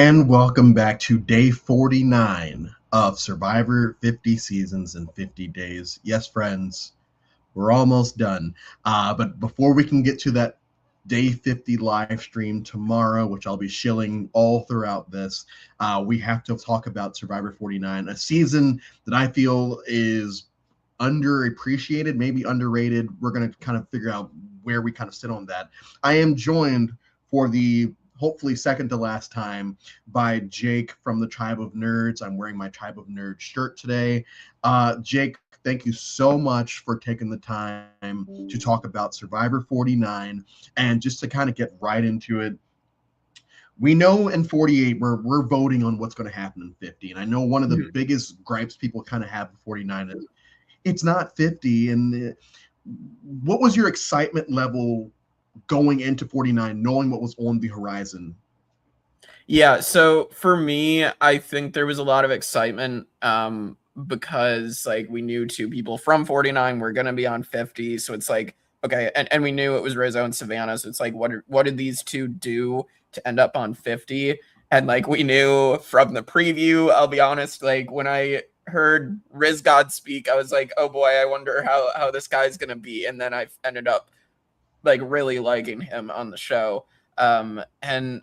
And welcome back to day 49 of Survivor 50 Seasons in 50 Days. Yes, friends, we're almost done. But before we can get to that day 50 live stream tomorrow, which I'll be shilling all throughout this, we have to talk about Survivor 49, a season that I feel is underappreciated, maybe underrated. We're going to kind of figure out where we kind of sit on that. I am joined for the hopefully second to last time by Jake from the Tribe of Nerds. I'm wearing my Tribe of Nerds shirt today. Jake, thank you so much for taking the time to talk about Survivor 49. And just to kind of get right into it, we know in 48 we're voting on what's going to happen in 50. And I know one of the biggest gripes people kind of have for 49 is it's not 50. And what was your excitement level going into 49, knowing what was on the horizon? Yeah, so for me, I think there was a lot of excitement because like we knew two people from 49 were gonna be on 50. So it's like, okay, and we knew it was Rizzo and Savannah. So it's like, what did these two do to end up on 50? And like we knew from the preview, I'll be honest, like when I heard Riz God speak, I was like, oh boy, I wonder how this guy's gonna be. And then I ended up like really liking him on the show. And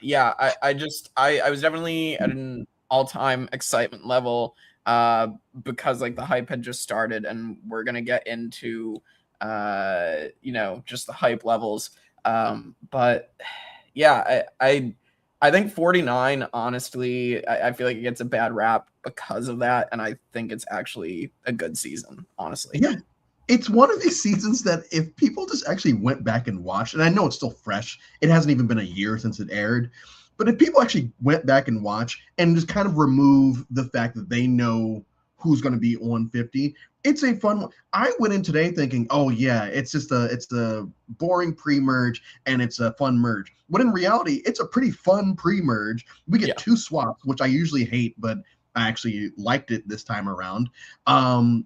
yeah, I was definitely at an all-time excitement level because like the hype had just started, and we're gonna get into just the hype levels. But yeah, I think 49, honestly, I feel like it gets a bad rap because of that, and I think it's actually a good season, honestly. Yeah, it's one of these seasons that if people just actually went back and watched, and I know it's still fresh, it hasn't even been a year since it aired, but if people actually went back and watch and just kind of remove the fact that they know who's going to be on 50, it's a fun one. I went in today thinking, oh yeah, it's a boring pre-merge and it's a fun merge. But in reality, it's a pretty fun pre-merge. We get two swaps, which I usually hate, but I actually liked it this time around.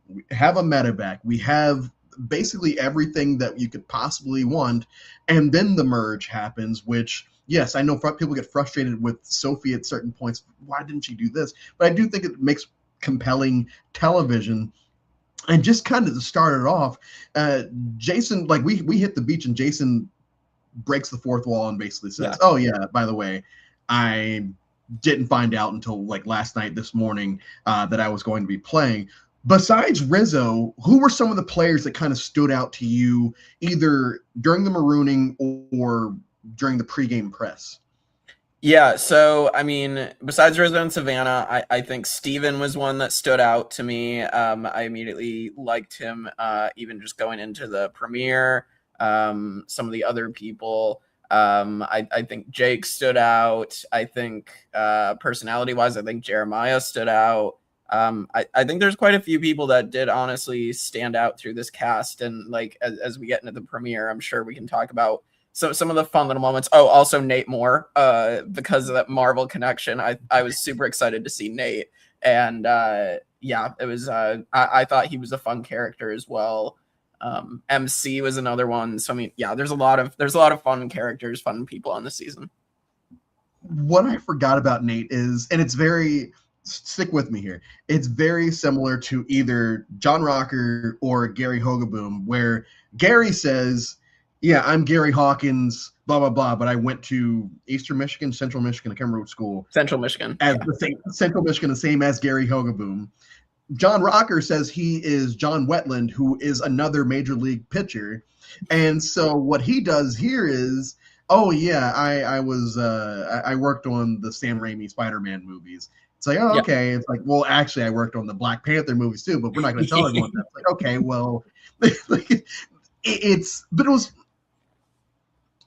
We have a medevac. We have basically everything that you could possibly want, and then the merge happens, which yes, I know people get frustrated with Sophie at certain points. Why didn't she do this? But I do think it makes compelling television. And just kind of to start it off, Jason, like we hit the beach and Jason breaks the fourth wall and basically says, "Oh yeah, by the way, I didn't find out until like last night, this morning, that I was going to be playing." Besides Rizzo, who were some of the players that kind of stood out to you either during the marooning or during the pregame press? Yeah, so I mean, besides Rizzo and Savannah, I think Steven was one that stood out to me. I immediately liked him, even just going into the premiere. Some of the other people, I think Jake stood out. I think personality-wise, I think Jeremiah stood out. I think there's quite a few people that did honestly stand out through this cast, and like as we get into the premiere, I'm sure we can talk about some of the fun little moments. Oh, also Nate Moore, because of that Marvel connection. I was super excited to see Nate, and yeah, it was. I thought he was a fun character as well. MC was another one. So I mean, yeah, there's a lot of fun characters, fun people on this season. What I forgot about Nate is, and it's very, stick with me here, it's very similar to either John Rocker or Gary Hogaboom, where Gary says, yeah, I'm Gary Hawkins, blah, blah, blah, but I went to Eastern Michigan, Central Michigan, I can't remember what school. Central Michigan. As the same, Central Michigan, the same as Gary Hogaboom. John Rocker says he is John Wetland, who is another major league pitcher. And so what he does here is, oh yeah, I worked on the Sam Raimi Spider-Man movies. It's like, oh, okay. It's like, well, actually, I worked on the Black Panther movies too, but we're not going to tell everyone that. It's like, okay, well, but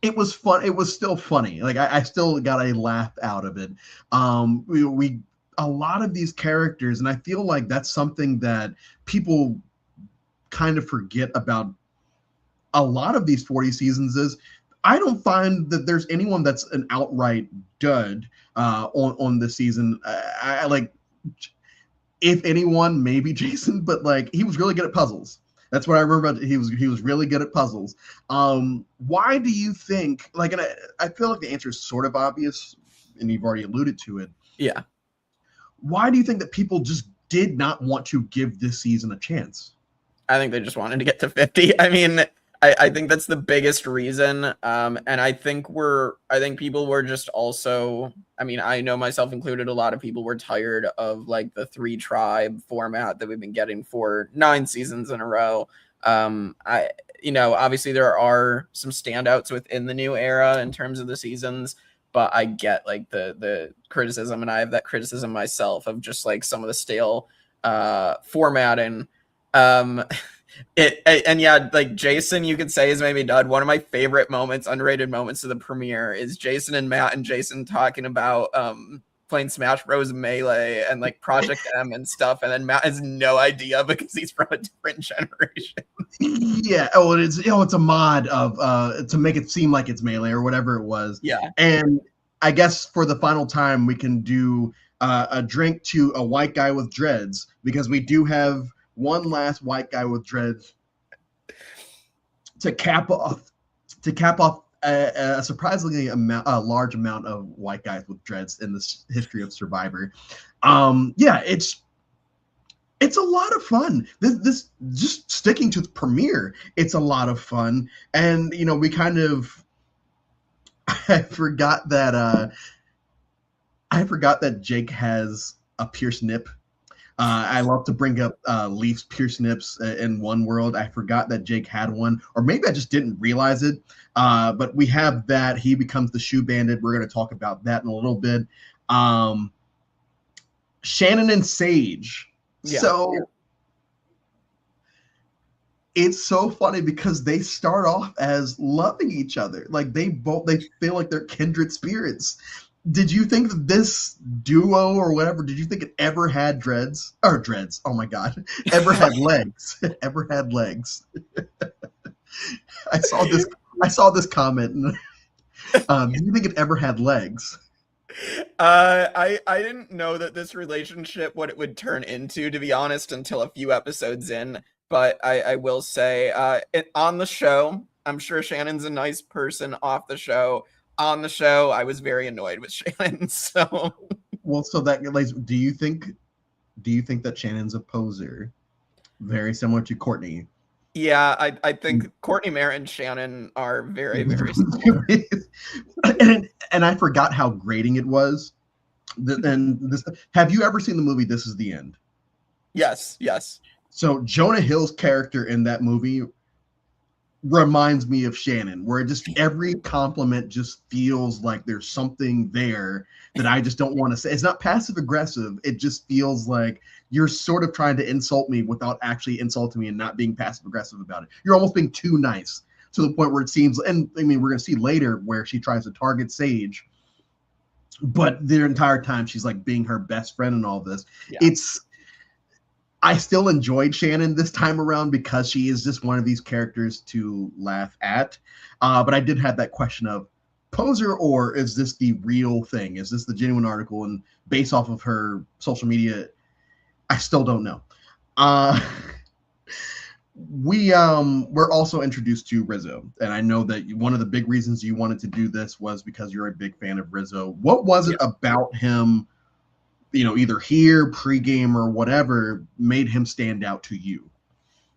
it was fun. It was still funny. Like I still got a laugh out of it. We a lot of these characters, and I feel like that's something that people kind of forget about a lot of these 40 seasons is I don't find that there's anyone that's an outright dud on this season. I like, if anyone, maybe Jason, but like he was really good at puzzles. That's what I remember. He was really good at puzzles. Why do you think? Like, and I feel like the answer is sort of obvious and you've already alluded to it. Yeah. Why do you think that people just did not want to give this season a chance? I think they just wanted to get to 50. I mean, I think that's the biggest reason. And I think people were just also, I mean, I know myself included, a lot of people were tired of like the 3-tribe format that we've been getting for 9 seasons in a row. Obviously there are some standouts within the new era in terms of the seasons, but I get like the criticism, and I have that criticism myself of just like some of the stale formatting. Like Jason, you could say, is maybe dud. One of my favorite moments, underrated moments of the premiere, is Jason and Matt and Jason talking about playing Smash Bros. Melee and like Project M and stuff, and then Matt has no idea because he's from a different generation. Yeah. Oh, it's a mod of to make it seem like it's Melee or whatever it was. Yeah. And I guess for the final time we can do a drink to a white guy with dreads, because we do have one last white guy with dreads to cap off a surprisingly large amount of white guys with dreads in the history of Survivor. It's a lot of fun. This just sticking to the premiere, it's a lot of fun. And we kind of I forgot that Jake has a pierced nip. I love to bring up Leaf's pierced nips in One World. I forgot that Jake had one, or maybe I just didn't realize it. But we have that. He becomes the shoe bandit. We're going to talk about that in a little bit. Shannon and Sage. Yeah. So it's so funny because they start off as loving each other. Like they feel like they're kindred spirits. Did you think that this duo or whatever, did you think it ever had dreads? Or dreads, oh my God. Ever had legs. Ever had legs. I saw this comment. Do you think it ever had legs? I didn't know that this relationship, what it would turn into, to be honest, until a few episodes in. But I will say, on the show, I'm sure Shannon's a nice person off the show. On the show, I was very annoyed with Shannon. So, well, so that like, do you think that Shannon's a poser, very similar to Courtney? Yeah, I think Courtney Merritt and Shannon are very, very similar. and I forgot how grating it was. Have you ever seen the movie This Is the End? Yes. So Jonah Hill's character in that movie reminds me of Shannon, where just every compliment just feels like there's something there that I just don't want to say. It's not passive aggressive. It just feels like you're sort of trying to insult me without actually insulting me and not being passive aggressive about it. You're almost being too nice to the point where it seems, and I mean, we're going to see later where she tries to target Sage, but the entire time she's like being her best friend and all this. Yeah. I still enjoyed Shannon this time around because she is just one of these characters to laugh at. But I did have that question of poser, or is this the real thing? Is this the genuine article? And based off of her social media, I still don't know. We're also introduced to Rizzo. And I know that one of the big reasons you wanted to do this was because you're a big fan of Rizzo. What was it about him, either here, pregame, or whatever, made him stand out to you?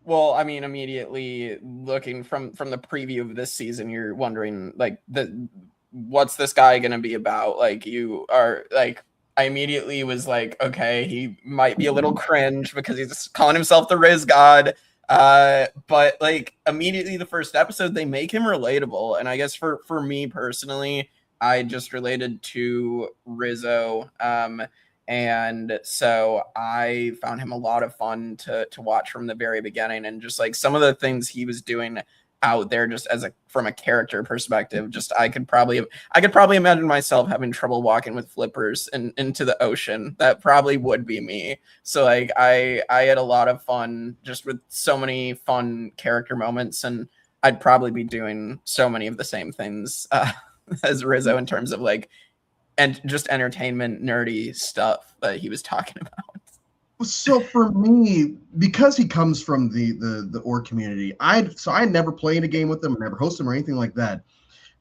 Well, I mean, immediately looking from the preview of this season, you're wondering, like, what's this guy going to be about? Like, you are, like, I immediately was like, okay, he might be a little cringe because he's calling himself the Riz God. But, like, immediately the first episode, they make him relatable. And I guess for me personally, I just related to Rizzo. And so I found him a lot of fun to watch from the very beginning, and just like some of the things he was doing out there, just from a character perspective, just I could probably imagine myself having trouble walking with flippers into the ocean. That probably would be me. So like I had a lot of fun just with so many fun character moments, and I'd probably be doing so many of the same things as Rizzo in terms of like, and just entertainment nerdy stuff that he was talking about. So for me, because he comes from the org community, I never played a game with him, never hosted him or anything like that.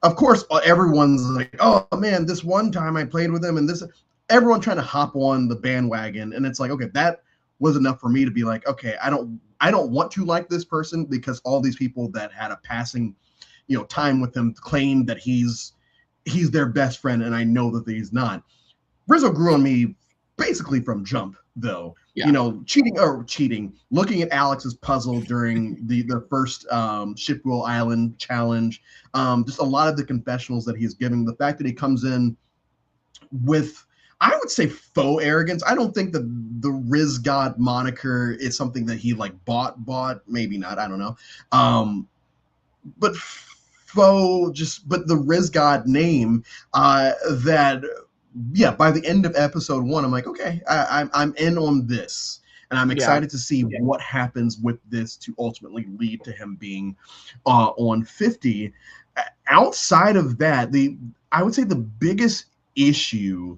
of course, everyone's like, oh man, this one time I played with him, and this everyone trying to hop on the bandwagon, and it's like, okay, that was enough for me to be like, okay, I don't want to like this person because all these people that had a passing, time with him claim that he's their best friend, and I know that he's not. Rizzo grew on me basically from jump, though. Yeah. Cheating, looking at Alex's puzzle during the first Shipwell Island challenge, just a lot of the confessionals that he's giving, the fact that he comes in with, I would say, faux arrogance. I don't think that the Riz God moniker is something that he like bought, maybe not, I don't know. But but the Riz God name, that, yeah, by the end of episode 1, I'm like, okay, I'm in on this, and I'm excited to see what happens with this to ultimately lead to him being on 50. Outside of that, I would say the biggest issue,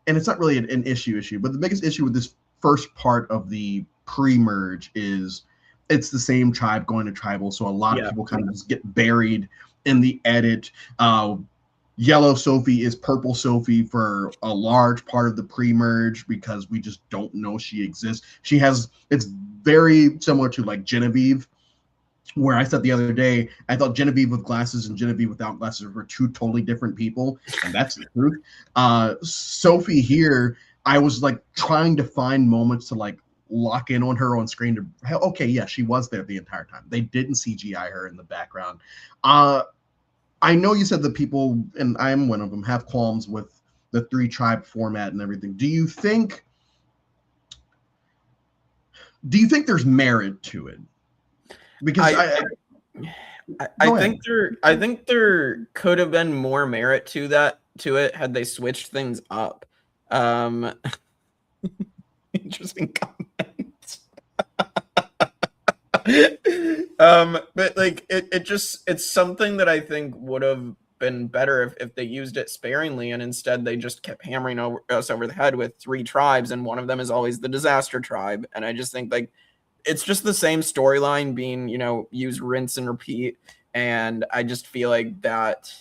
and it's not really an issue, but the biggest issue with this first part of the pre-merge is it's the same tribe going to tribal, so a lot of people kind of just get buried in the edit. Yellow Sophie is purple Sophie for a large part of the pre-merge because we just don't know she exists. It's very similar to like Genevieve, where I said the other day, I thought Genevieve with glasses and Genevieve without glasses were two totally different people, and that's the truth. Sophie here, I was like trying to find moments to like lock in on her on screen to, okay, yeah, she was there the entire time. They didn't CGI her in the background. I know you said that people, and I'm one of them, have qualms with the 3-tribe format and everything. Do you think there's merit to it? Because I think there could have been more merit to it had they switched things up. Interesting comments. But like it's something that I think would have been better if they used it sparingly, and instead they just kept hammering us over the head with 3 tribes, and one of them is always the disaster tribe. And I just think like it's just the same storyline being, used rinse and repeat. And I just feel like that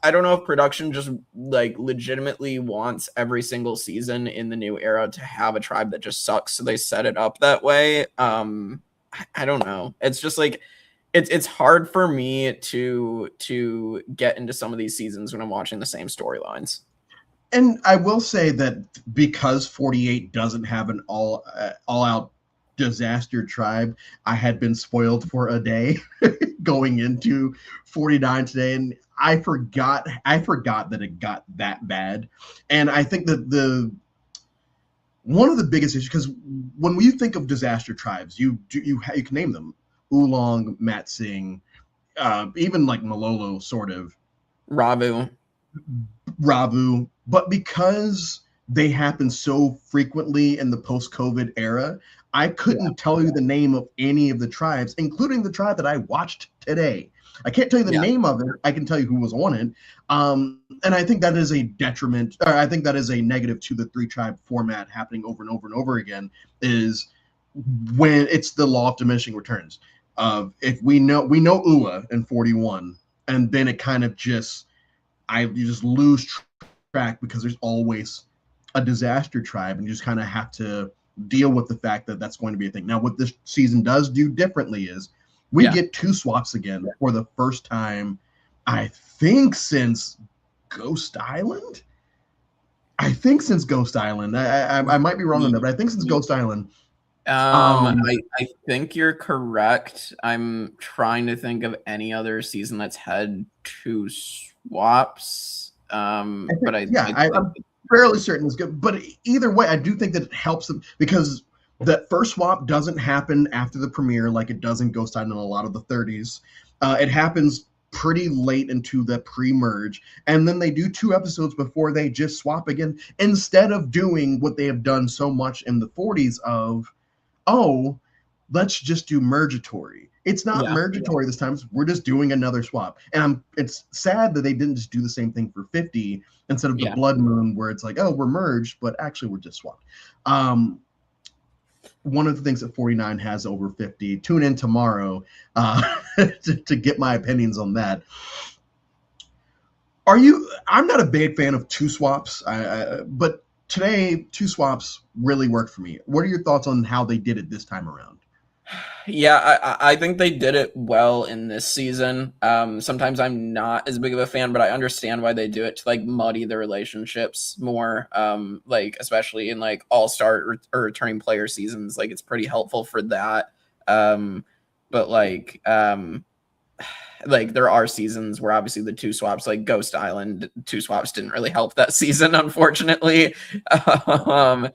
I don't know if production just like legitimately wants every single season in the new era to have a tribe that just sucks, so they set it up that way. I don't know. It's just like it's hard for me to get into some of these seasons when I'm watching the same storylines. And I will say that because 48 doesn't have an all out disaster tribe, I had been spoiled for a day going into 49 today, and I forgot that it got that bad. And I think that one of the biggest issues, because when you think of disaster tribes, you can name them: Oolong, Matsing, even like Malolo, sort of Ravu, but because they happen so frequently in the post-COVID era, I couldn't tell you the name of any of the tribes, including the tribe that I watched today. I can't tell you the name of it. I can tell you who was on it. And I think that is a detriment, or I think that is a negative to the 3-tribe format happening over and over and over again, is when it's the law of diminishing returns. If we know Ua in 41, and then it kind of just, you just lose track because there's always a disaster tribe, and you just kind of have to deal with the fact that that's going to be a thing. Now, what this season does do differently is we get 2 swaps again for the first time, I think, since Ghost Island. I might be wrong on that, but I think since Ghost Island. I think you're correct. I'm trying to think of any other season that's had 2 swaps. I'm fairly certain it's good. But either way, I do think that it helps them, because that first swap doesn't happen after the premiere like it does in Ghost Island in a lot of the 30s. It happens pretty late into the pre-merge, and then they do 2 episodes before they just swap again, instead of doing what they have done so much in the 40s of, oh, let's just do mergatory. It's not mergatory this time. We're just doing another swap. And it's sad that they didn't just do the same thing for 50 instead of the Blood Moon, where it's like, oh, we're merged, but actually we're just swapped. One of the things that 49 has over 50, tune in tomorrow to get my opinions on that. I'm not a big fan of two swaps, but today two swaps really worked for me. What are your thoughts on how they did it this time around? Yeah, I think they did it well in this season. Sometimes I'm not as big of a fan, but I understand why they do it to like muddy the relationships more. Like especially in like all-star or returning player seasons, like it's pretty helpful for that. Um, but like there are seasons where obviously the two swaps, like Ghost Island, two swaps didn't really help that season, unfortunately. um,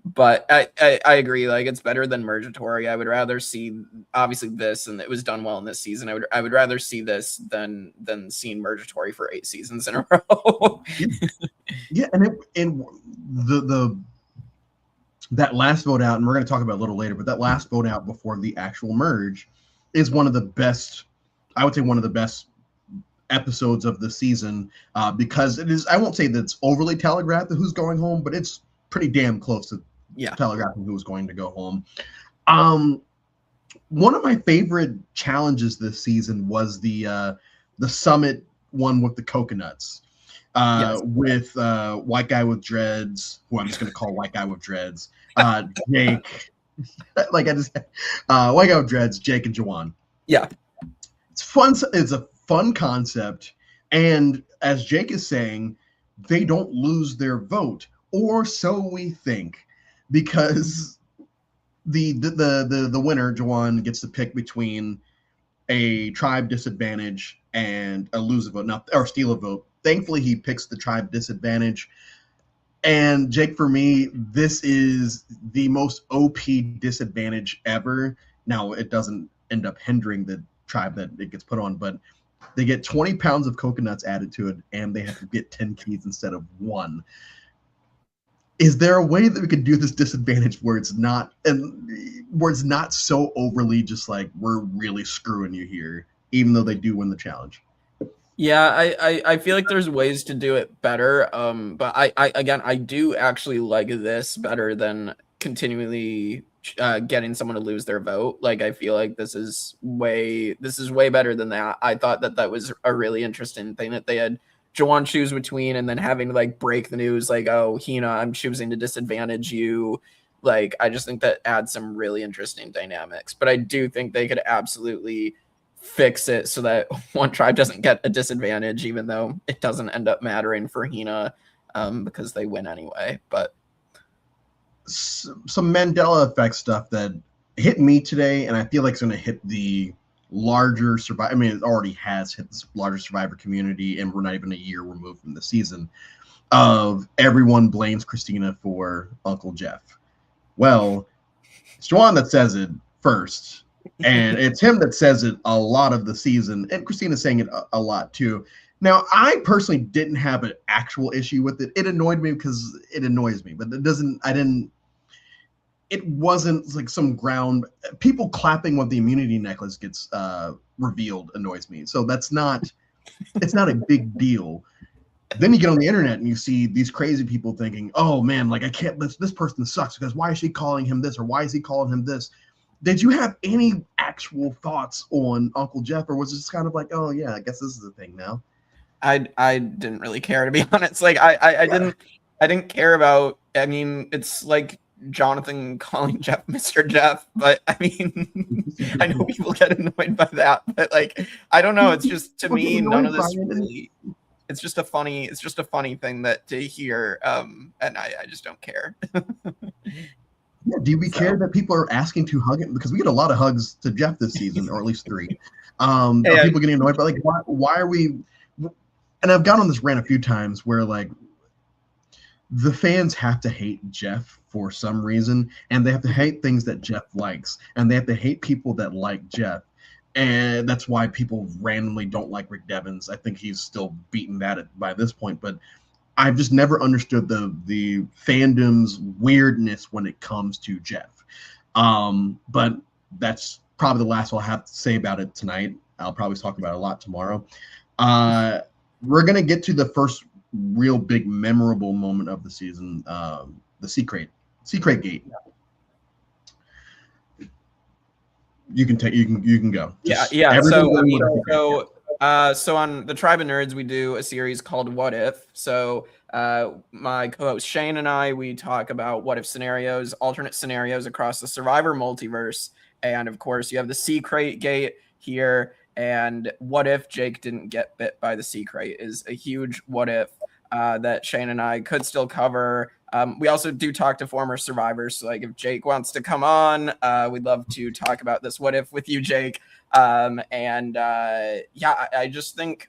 but I agree. Like it's better than Mergatory. I would rather see obviously this, and it was done well in this season. I would rather see this than seeing Mergatory for 8 seasons in a row. Yeah, and the that last vote out, and we're going to talk about it a little later, but that last vote out before the actual merge is one of the best. I would say one of the best episodes of the season because it is. I won't say that it's overly telegraphed who's going home, but it's pretty damn close to Yeah. telegraphing who's going to go home. One of my favorite challenges this season was the summit one with the coconuts. Yes. With white guy with dreads, who I'm just going to call white guy with dreads, Jake, like I just white guy with dreads, Jake and Jawan. Yeah. It's fun. It's a fun concept, and as Jake is saying, they don't lose their vote, or so we think, because the winner, Jawan, gets to pick between a tribe disadvantage and a lose a vote, not or steal a vote. Thankfully, he picks the tribe disadvantage. And Jake, for me, this is the most OP disadvantage ever. Now, it doesn't end up hindering the tribe that it gets put on, but they get 20 pounds of coconuts added to it, and they have to get 10 keys instead of one. Is there a way that we could do this disadvantage where it's not so overly just like we're really screwing you here, even though they do win the challenge? Yeah, I feel like there's ways to do it better. But I do actually like this better than continually getting someone to lose their vote. Like I feel like this is way better than that. I thought that was a really interesting thing that they had Jawan choose between, and then having to like break the news like, oh, Hina, I'm choosing to disadvantage you. Like I just think that adds some really interesting dynamics. But I do think they could absolutely fix it so that one tribe doesn't get a disadvantage, even though it doesn't end up mattering for Hina because they win anyway. But some Mandela effect stuff that hit me today, and I feel like it's going to hit the larger survivor. I mean, it already has hit the larger survivor community, and we're not even a year removed from the season. Of everyone blames Christina for Uncle Jeff. Well, it's Juwan that says it first, and it's him that says it a lot of the season, and Christina's saying it a lot too. Now, I personally didn't have an actual issue with it. It annoyed me because it annoys me, but it wasn't like some ground. People clapping when the immunity necklace gets revealed annoys me. So it's not a big deal. Then you get on the internet and you see these crazy people thinking, oh man, like I can't, this person sucks because why is she calling him this? Or why is he calling him this? Did you have any actual thoughts on Uncle Jeff, or was it just kind of like, oh yeah, I guess this is a thing now? I didn't really care, to be honest. Like I didn't care about. I mean, it's like Jonathan calling Jeff Mr. Jeff, but I mean, I know people get annoyed by that, but like I don't know. It's just to me, none of this really. It's just a funny thing that to hear, and I just don't care. Yeah, do we care that people are asking to hug him? Because we get a lot of hugs to Jeff this season, or at least 3. Are people getting annoyed? But like, why are we? And I've gone on this rant a few times where like the fans have to hate Jeff for some reason, and they have to hate things that Jeff likes, and they have to hate people that like Jeff. And that's why people randomly don't like Rick Devens. I think he's still beaten that by this point, but I've just never understood the fandom's weirdness when it comes to Jeff. But that's probably the last I'll have to say about it tonight. I'll probably talk about it a lot tomorrow. We're going to get to the first real big memorable moment of the season, the Secret Gate. You can go. Yeah. So I mean, So on the Tribe of Nerds, we do a series called What If. So my co-host Shane and I, we talk about what if scenarios, alternate scenarios across the Survivor multiverse. And of course, you have the Sea Crate Gate here. And what if Jake didn't get bit by the Sea Crate is a huge what if that Shane and I could still cover. We also do talk to former survivors. So like if Jake wants to come on, we'd love to talk about this what if with you, Jake. I just think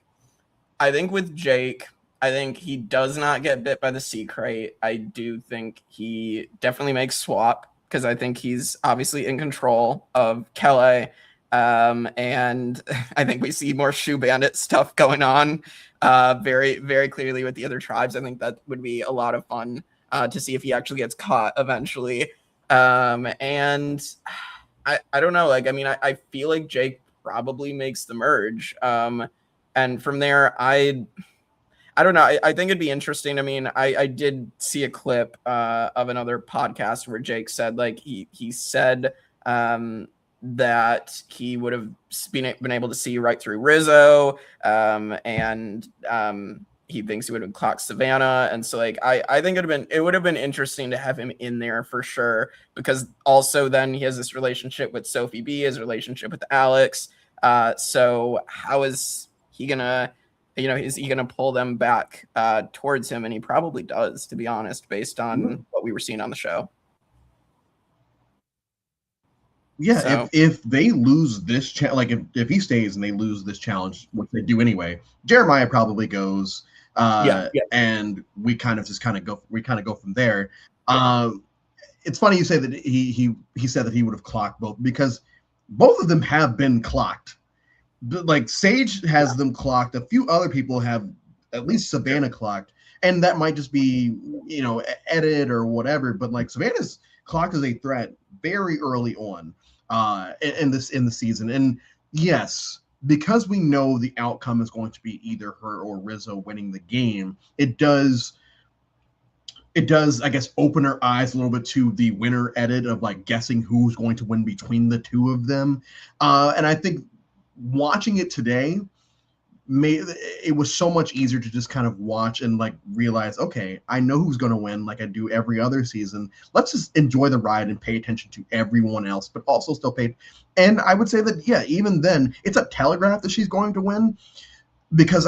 with Jake, I think he does not get bit by the Sea Crate. I do think he definitely makes swap because I think he's obviously in control of Kelly. And I think we see more Shoe Bandit stuff going on very, very clearly with the other tribes. I think that would be a lot of fun to see if he actually gets caught eventually. And I don't know. Like, I mean, I feel like Jake probably makes the merge. And from there, I don't know. I think it'd be interesting. I mean, I did see a clip of another podcast where Jake said, like, he said that he would have been able to see right through Rizzo, and he thinks he would have clocked Savannah. And so like I think it would have been interesting to have him in there for sure, because also then he has this relationship with Sophie B, his relationship with Alex. So how is he gonna, is he gonna pull them back towards him? And he probably does, to be honest, based on what we were seeing on the show. Yeah, so, if they lose this challenge, like if he stays and they lose this challenge, which they do anyway, Jeremiah probably goes. And we kind of go from there. It's funny you say that he said that he would have clocked both, because both of them have been clocked. Like Sage has them clocked. A few other people have at least Savannah clocked, and that might just be edit or whatever. But like Savannah's clocked as a threat very early on in the season, and yes, because we know the outcome is going to be either her or Rizzo winning the game, it does, I guess, open our eyes a little bit to the winner edit of like guessing who's going to win between the two of them. And I think watching it today, it was so much easier to just kind of watch and like realize, okay, I know who's going to win, like I do every other season. Let's just enjoy the ride and pay attention to everyone else, but also still pay. And I would say that, yeah, even then, it's a telegraph that she's going to win, because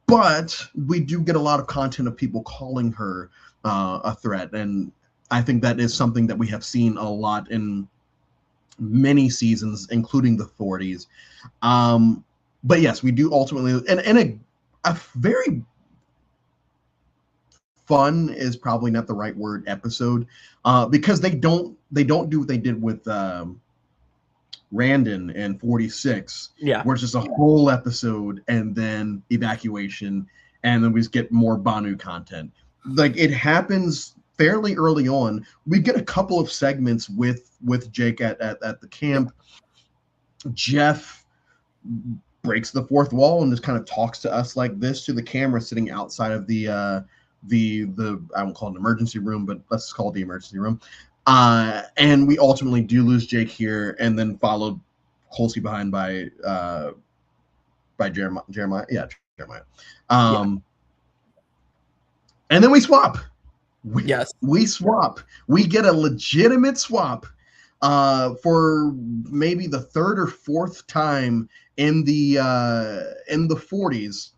but we do get a lot of content of people calling her a threat, and I think that is something that we have seen a lot in many seasons, including the 40s. But yes, we do ultimately, and a very fun is probably not the right word, episode, because they don't do what they did with Randon and 46, where it's just a whole episode and then evacuation, and then we just get more Banu content. Like, it happens fairly early on. We get a couple of segments with Jake at the camp. Jeff breaks the fourth wall and just kind of talks to us like this, to the camera sitting outside of the I won't call it an emergency room, but let's just call it the emergency room. And we ultimately do lose Jake here, and then followed closely behind by Jeremiah. Yeah, Jeremiah. And then we swap. We swap. We get a legitimate swap for maybe the third or fourth time in the 40s.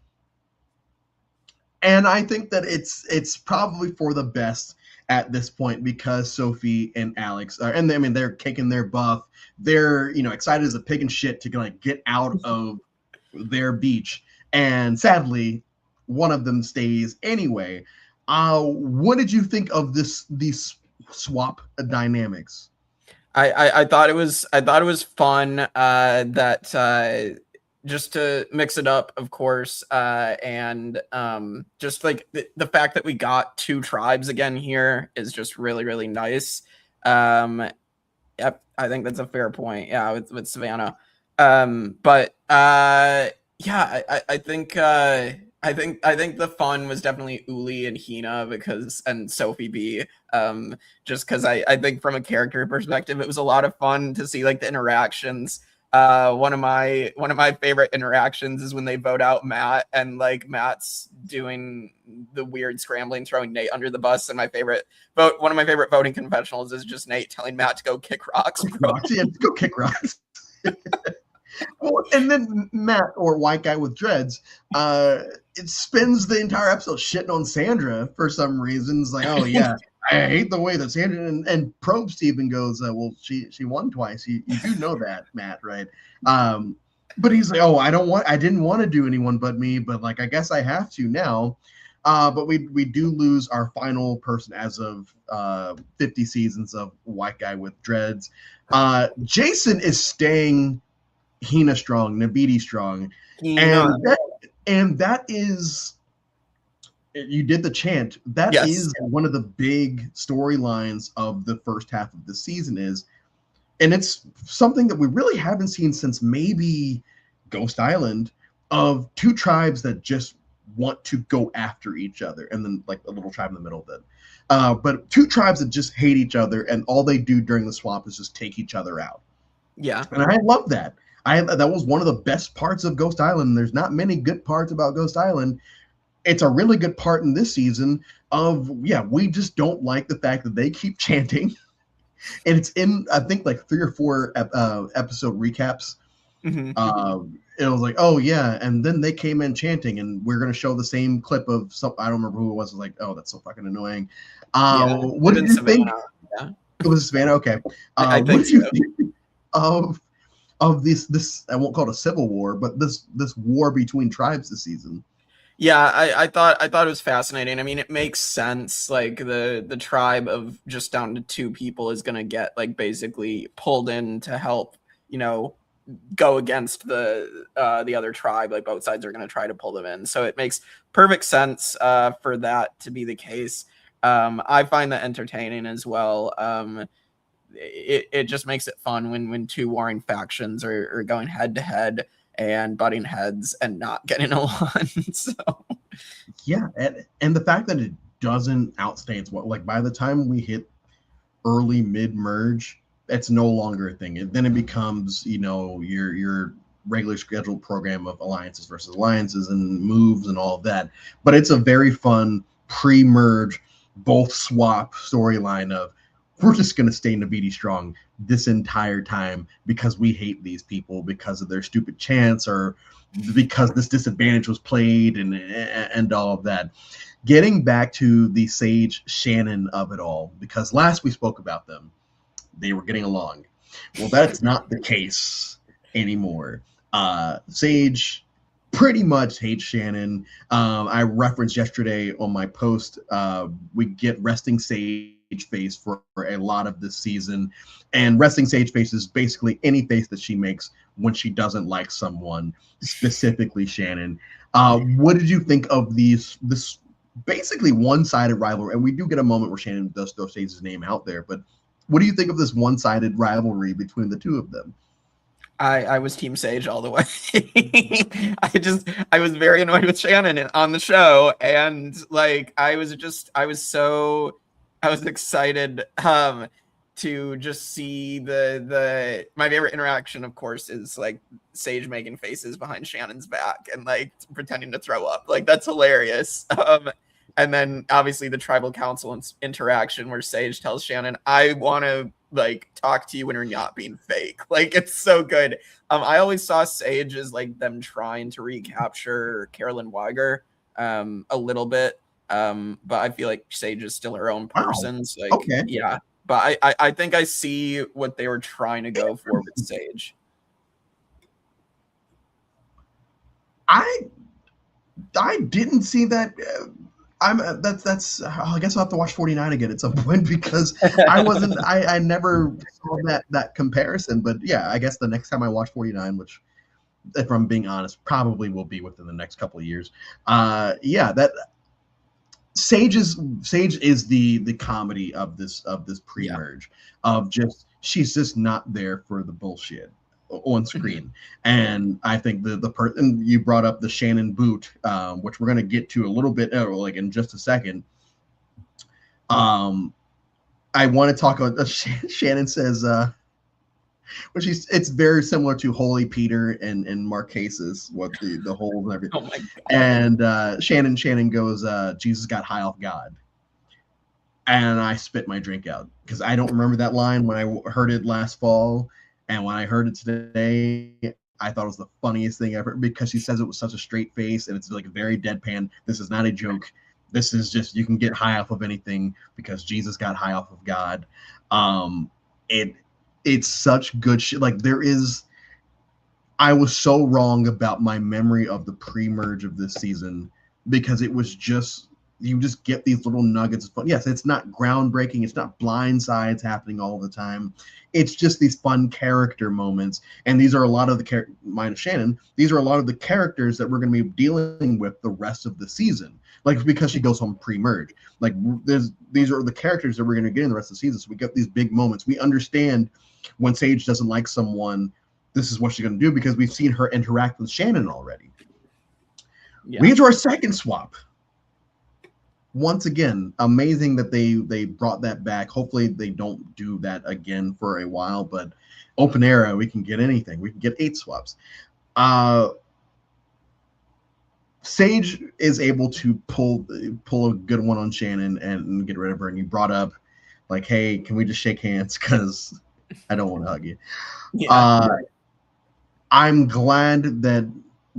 And I think that it's probably for the best at this point, because Sophie and Alex are, and I mean, they're kicking their buff. They're, excited as a pig in shit to like get out of their beach. And sadly, one of them stays anyway. What did you think of these swap dynamics? I thought it was fun that just to mix it up, of course, and just like the fact that we got two tribes again here is just really, really nice. Yep, I think that's a fair point. Yeah, with Savannah. But yeah, I think the fun was definitely Uli and Hina and Sophie B. Just because I think from a character perspective, it was a lot of fun to see like the interactions One of my favorite interactions is when they vote out Matt, and like Matt's doing the weird scrambling, throwing Nate under the bus. And one of my favorite voting confessionals is just Nate telling Matt to go kick rocks. Rocks, yeah, go kick rocks. Well, and then Matt, or white guy with dreads, it spends the entire episode shitting on Sandra for some reason. It's like, oh yeah, I hate the way that Sandra and Probe Steven goes, well, she won twice. You do know that, Matt, right? But he's like, oh, I didn't want to do anyone but me, but like I guess I have to now. But we do lose our final person as of 50 seasons of white guy with dreads. Jason is staying Hina strong, Nabidi strong, and that is, you did the chant. That Yes. is one of the big storylines of the first half of the season and it's something that we really haven't seen since maybe Ghost Island, of two tribes that just want to go after each other, and then like a little tribe in the middle of it. But two tribes that just hate each other, and all they do during the swap is just take each other out. Yeah. And I love that. That was one of the best parts of Ghost Island. There's not many good parts about Ghost Island. It's a really good part in this season of, yeah, we just don't like the fact that they keep chanting. And it's in, I think, like 3 or 4 episode recaps. Mm-hmm. It was like, oh yeah, and then they came in chanting, and we're gonna show the same clip of some. I don't remember who it was. It was like, oh, that's so fucking annoying. What did you think? Yeah. It was Savannah. Okay. I think what did you so. think of this? I won't call it a civil war, but this war between tribes this season. Yeah, I thought it was fascinating. I mean, it makes sense. Like the tribe of just down to 2 people is gonna get like basically pulled in to help, go against the other tribe. Like both sides are gonna try to pull them in. So it makes perfect sense for that to be the case. I find that entertaining as well. It just makes it fun when 2 warring factions are going head to head and butting heads and not getting along. So yeah, and the fact that it doesn't outstay its what, like by the time we hit early mid merge, it's no longer a thing. Then it becomes, your regular scheduled program of alliances versus alliances and moves and all of that. But it's a very fun pre-merge, both swap storyline of, we're just going to stay Nabidi strong this entire time because we hate these people because of their stupid chants, or because this disadvantage was played, and all of that. Getting back to the Sage Shannon of it all, because last we spoke about them, they were getting along. Well, that's not the case anymore. Sage pretty much hates Shannon. I referenced yesterday on my post, we get resting Sage face for a lot of this season, and resting Sage face is basically any face that she makes when she doesn't like someone, specifically Shannon. What did you think of this basically one-sided rivalry? And we do get a moment where Shannon does throw Sage's name out there, but what do you think of this one-sided rivalry between the 2 of them? I was Team Sage all the way. I was very annoyed with Shannon on the show, and like I was excited to just see my favorite interaction, of course, is like Sage making faces behind Shannon's back and like pretending to throw up. Like that's hilarious. And then obviously the tribal council interaction where Sage tells Shannon, I want to like talk to you when you're not being fake. Like it's so good. I always saw Sage as like them trying to recapture Carolyn Weiger a little bit. But I feel like Sage is still her own person. Wow. So like, okay. Yeah. But I think I see what they were trying to go for with Sage. I didn't see that. That's I guess I'll have to watch 49 again at some point, because I never saw that comparison. But yeah, I guess the next time I watch 49, which, if I'm being honest, probably will be within the next couple of years. Yeah, that Sage is the comedy of this pre-merge, of just, she's just not there for the bullshit on screen. And I think the person you brought up, the Shannon boot, which we're going to get to a little bit like in just a second. I want to talk about Shannon says which it's very similar to Holy Peter and Marquesas, what the holes and everything. Oh my god. And Shannon goes, Jesus got high off God. And I spit my drink out because I don't remember that line when I heard it last fall. And when I heard it today, I thought it was the funniest thing ever because she says it with such a straight face and it's like very deadpan. This is not a joke. This is just, you can get high off of anything because Jesus got high off of God. It it's such good shit. Like I was so wrong about my memory of the pre-merge of this season because it was just, you just get these little nuggets of fun. Yes, it's not groundbreaking. It's not blindsides happening all the time. It's just these fun character moments. And these are a lot of the minus Shannon. These are a lot of the characters that we're going to be dealing with the rest of the season. Like because she goes home pre-merge. Like these are the characters that we're going to get in the rest of the season. So we get these big moments. We understand when Sage doesn't like someone, this is what she's going to do because we've seen her interact with Shannon already. Yeah. We get to our second swap. Once again, amazing that they brought that back. Hopefully they don't do that again for a while, but open era, we can get anything. We can get 8 swaps. Sage is able to pull a good one on Shannon and get rid of her. And you brought up like, hey, can we just shake hands? Because I don't want to hug you. Yeah. I'm glad that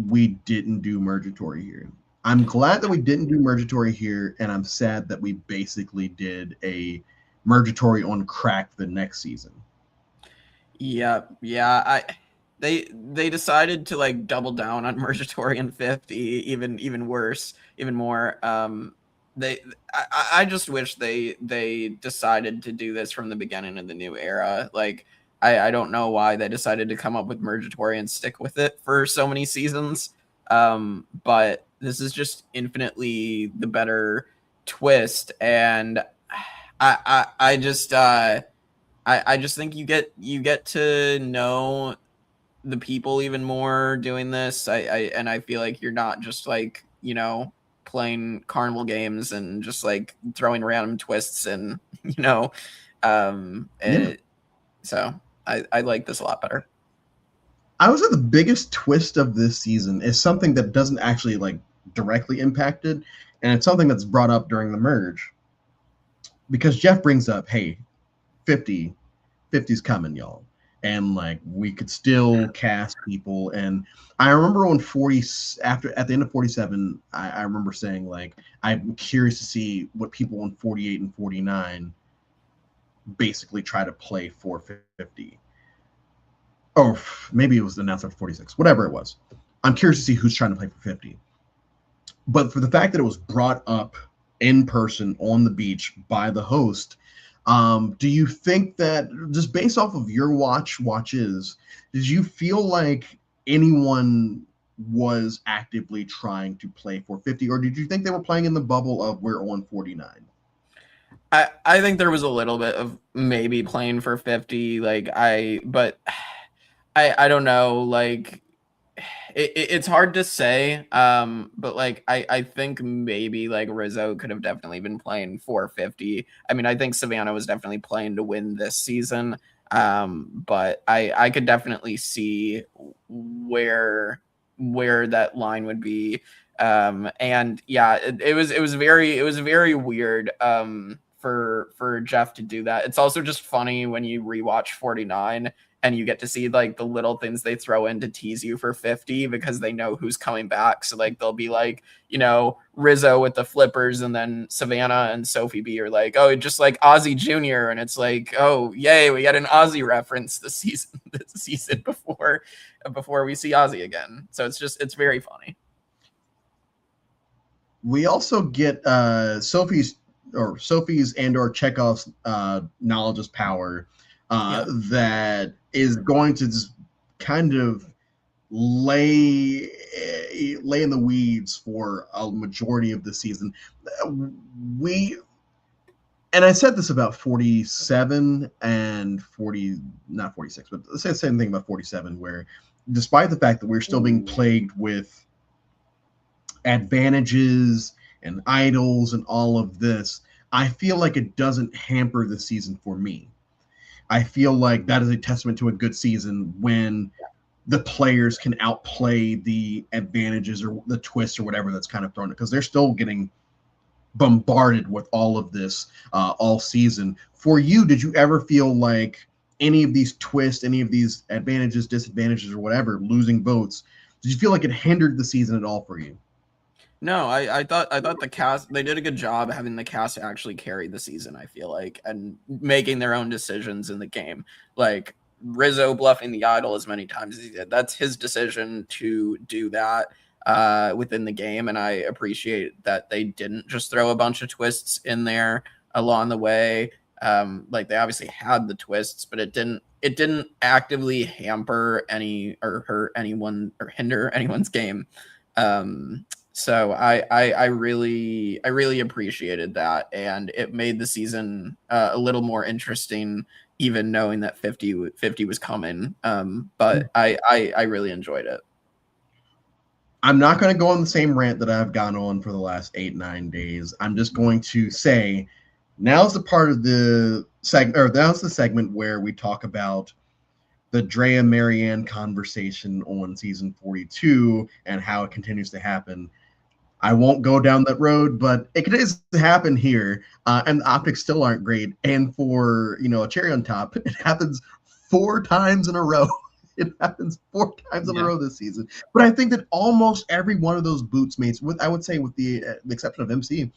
we didn't do Mergatory here. I'm glad that we didn't do Mergatory here, and I'm sad that we basically did a Mergatory on crack the next season. Yeah. They decided to like double down on Mergatory in 50, even worse, even more. I just wish they decided to do this from the beginning of the new era. Like I don't know why they decided to come up with Mergatory and stick with it for so many seasons. But this is just infinitely the better twist, and I just think you get to know the people even more doing this. I feel like you're not just like, you know, playing carnival games and just like throwing random twists and, you know, so I like this a lot better. I would say the biggest twist of this season is something that doesn't actually like directly impact it, and it's something that's brought up during the merge. Because Jeff brings up, hey, 50's coming, y'all. And like we could still cast people. And I remember when at the end of 47, I remember saying like I'm curious to see what people on 48 and 49 basically try to play for 50. Or maybe it was announced after 46, whatever it was. I'm curious to see who's trying to play for 50. But for the fact that it was brought up in person on the beach by the host, do you think that just based off of your watches, did you feel like anyone was actively trying to play for 50, or did you think they were playing in the bubble of we're on 49? I think there was a little bit of maybe playing for 50, but I don't know, like it's hard to say, but like I think maybe like Rizzo could have definitely been playing for 50. I mean, I think Savannah was definitely playing to win this season, but I could definitely see where that line would be, and yeah, it was very weird for Jeff to do that. It's also just funny when you rewatch 49 and you get to see like the little things they throw in to tease you for 50 because they know who's coming back. So like they'll be like, you know, Rizzo with the flippers, and then Savannah and Sophie B are like, oh, just like Ozzy Jr. And it's like, oh, yay, we got an Ozzy reference this season before we see Ozzy again. So it's very funny. We also get Sophie's and or Chekhov's knowledge is power. That is going to just kind of lay in the weeds for a majority of the season. And I said this about 47 and 40, not 46, but let's say the same thing about 47, where despite the fact that we're still being plagued with advantages and idols and all of this, I feel like it doesn't hamper the season for me. I feel like that is a testament to a good season when the players can outplay the advantages or the twists or whatever that's kind of thrown, because they're still getting bombarded with all of this all season. For you, did you ever feel like any of these twists, any of these advantages, disadvantages, or whatever, losing votes, did you feel like it hindered the season at all for you? No, I thought the cast, they did a good job having the cast actually carry the season, I feel like, and making their own decisions in the game. Like Rizzo bluffing the idol as many times as he did. That's his decision to do that within the game, and I appreciate that they didn't just throw a bunch of twists in there along the way. Like they obviously had the twists, but it didn't actively hamper any or hurt anyone or hinder anyone's game. So I really appreciated that, and it made the season a little more interesting, even knowing that 50 was coming. But I really enjoyed it. I'm not going to go on the same rant that I've gone on for the last 8, 9 days. I'm just going to say now's the part of the segment, or now's the segment where we talk about the Drea Marianne conversation on season 42 and how it continues to happen. I won't go down that road, but it continues to happen here, and the optics still aren't great. And for a cherry on top, it happens 4 times in a row. It happens 4 times in a Yeah, row this season. But I think that almost every one of those boots mates, with I would say with the exception of MC,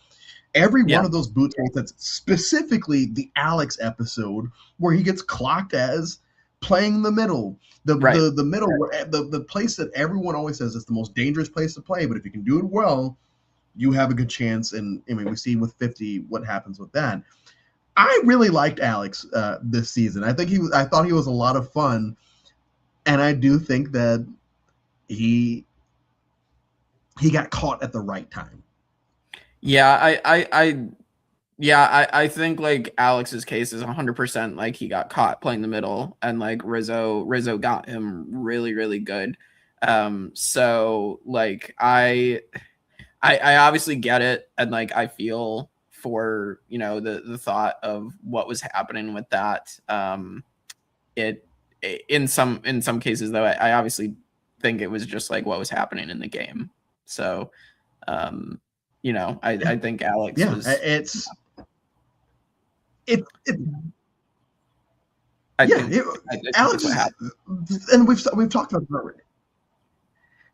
every one yeah, of those boots mates, that's specifically the Alex episode where he gets clocked as playing the middle. The right. the the middle, the place that everyone always says is the most dangerous place to play, but if you can do it well, you have a good chance. And I mean, we see with 50 what happens with that. I really liked Alex this season. I thought he was a lot of fun, and I do think that he he got caught at the right time. Yeah, I think like Alex's case is 100% like he got caught playing the middle, and like Rizzo got him really really good. So like I obviously get it, and like I feel for the thought of what was happening with that. It in some cases though, I obviously think it was just like what was happening in the game. So um, I think Alex Yeah, was. it I yeah, think I think that's Alex what is, happened. and we've talked about it already.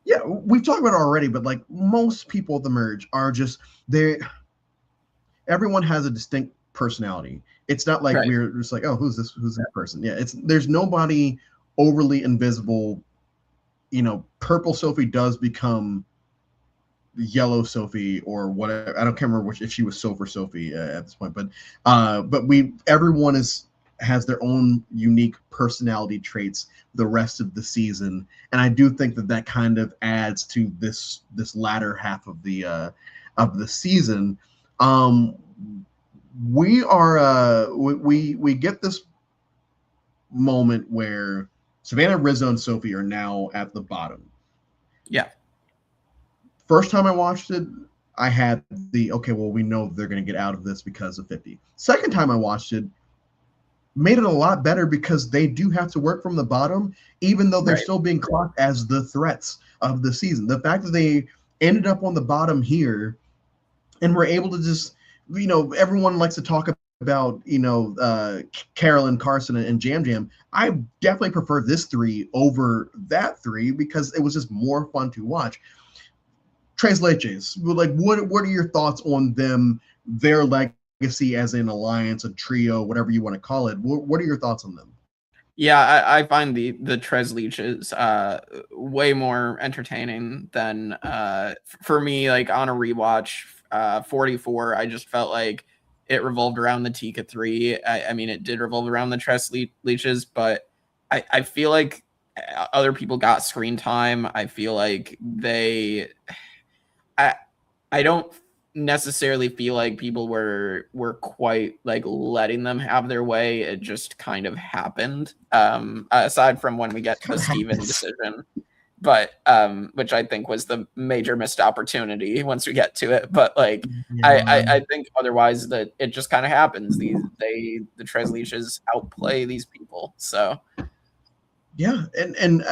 Yeah, we've talked about it already, but like most people at the merge are just they. Everyone has a distinct personality. It's not like Right. we're just like, oh, who's this person? Yeah, it's there's nobody overly invisible. Purple Sophie does become yellow Sophie or whatever. I don't can't remember which if she was Soph or Sophie at this point, but we everyone has their own unique personality traits the rest of the season, and I do think that that kind of adds to this latter half of the season. Um, we are we get this moment where Savannah, Rizzo, and Sophie are now at the bottom. Yeah. First time I watched it, I had the okay, well, we know they're going to get out of this because of 50. Second time I watched it, made it a lot better because they do have to work from the bottom, even though they're Right. still being clocked as the threats of the season. The fact that they ended up on the bottom here and were able to just, everyone likes to talk about, Carolyn, Carson, and Jam Jam. I definitely prefer this three over that three because it was just more fun to watch. Tres Leches, like what are your thoughts on them, their legacy as an alliance, a trio, whatever you want to call it? What are your thoughts on them? Yeah, I find the Trez leeches way more entertaining than for me, like on a rewatch 44. I just felt like it revolved around the Tika 3. I mean, it did revolve around the Trez leeches, but I feel like other people got screen time. I feel like I I don't necessarily feel like people were quite like letting them have their way. It just kind of happened. Aside from when we get It to the kind of Steven happens. decision. but which I think was the major missed opportunity once we get to it. But like Yeah. I think otherwise that it just kind of happens. The Tresleaches outplay these people. So Yeah, and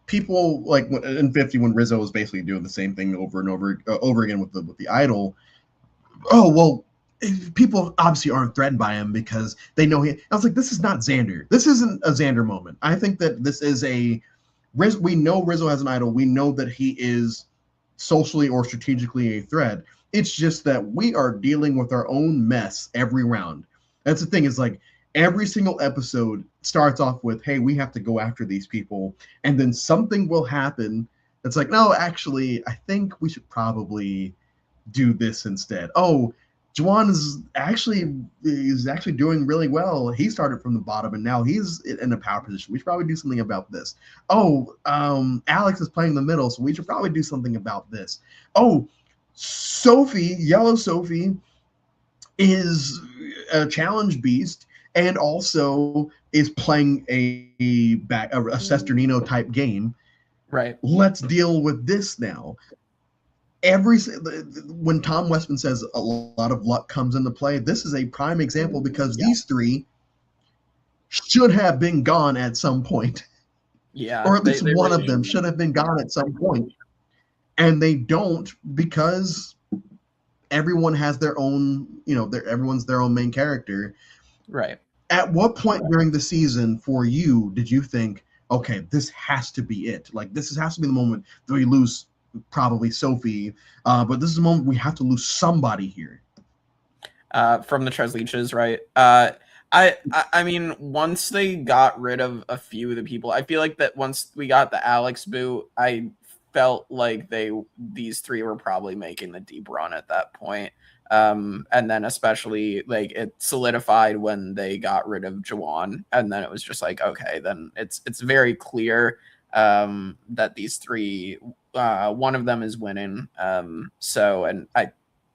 people like in 50 when Rizzo was basically doing the same thing over and over again with the idol. Oh well, people obviously aren't threatened by him because they know he. I was like, this is not Xander. This isn't a Xander moment. I think that this is a we know Rizzo has an idol. We know that he is socially or strategically a threat. It's just that we are dealing with our own mess every round. That's the thing. Is like every single episode starts off with, "Hey, we have to go after these people," and then something will happen. That's like, no, actually, I think we should probably do this instead. Oh, Juwan is actually doing really well. He started from the bottom and now he's in a power position. We should probably do something about this. Oh, Alex is playing the middle, so we should probably do something about this. Oh, Sophie, Yellow Sophie, is a challenge beast and also is playing a Sesternino type game. right. Let's deal with this now. When Tom Westman says a lot of luck comes into play, this is a prime example because Yeah. these three should have been gone at some point, Yeah. or at least They one really of them should have been gone at some point, and they don't because everyone has their own, everyone's their own main character. right. At what point during the season for you did you think, okay, this has to be it? Like this has to be the moment that we lose probably Sophie, but this is the moment we have to lose somebody here. From the Tresleaches, right? I mean, once they got rid of a few of the people, I feel like that once we got the Alex boot, I felt like these three were probably making the deep run at that point. And then especially like it solidified when they got rid of Jawan, and then it was just like, okay, then it's very clear that these three, one of them is winning. So, and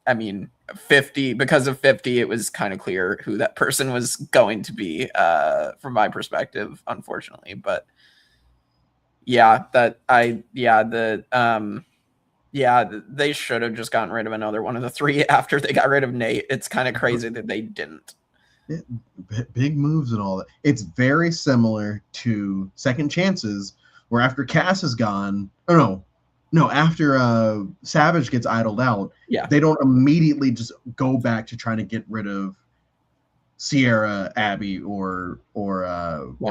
I mean, 50, because of 50, it was kind of clear who that person was going to be, from my perspective, unfortunately. But yeah, they should have just gotten rid of another one of the three after they got rid of Nate. It's kind of crazy that they didn't. Yeah, big moves and all that. It's very similar to Second Chances, where after Cass is gone, or no, after Savage gets idled out, Yeah. they don't immediately just go back to trying to get rid of Sierra, Abby, or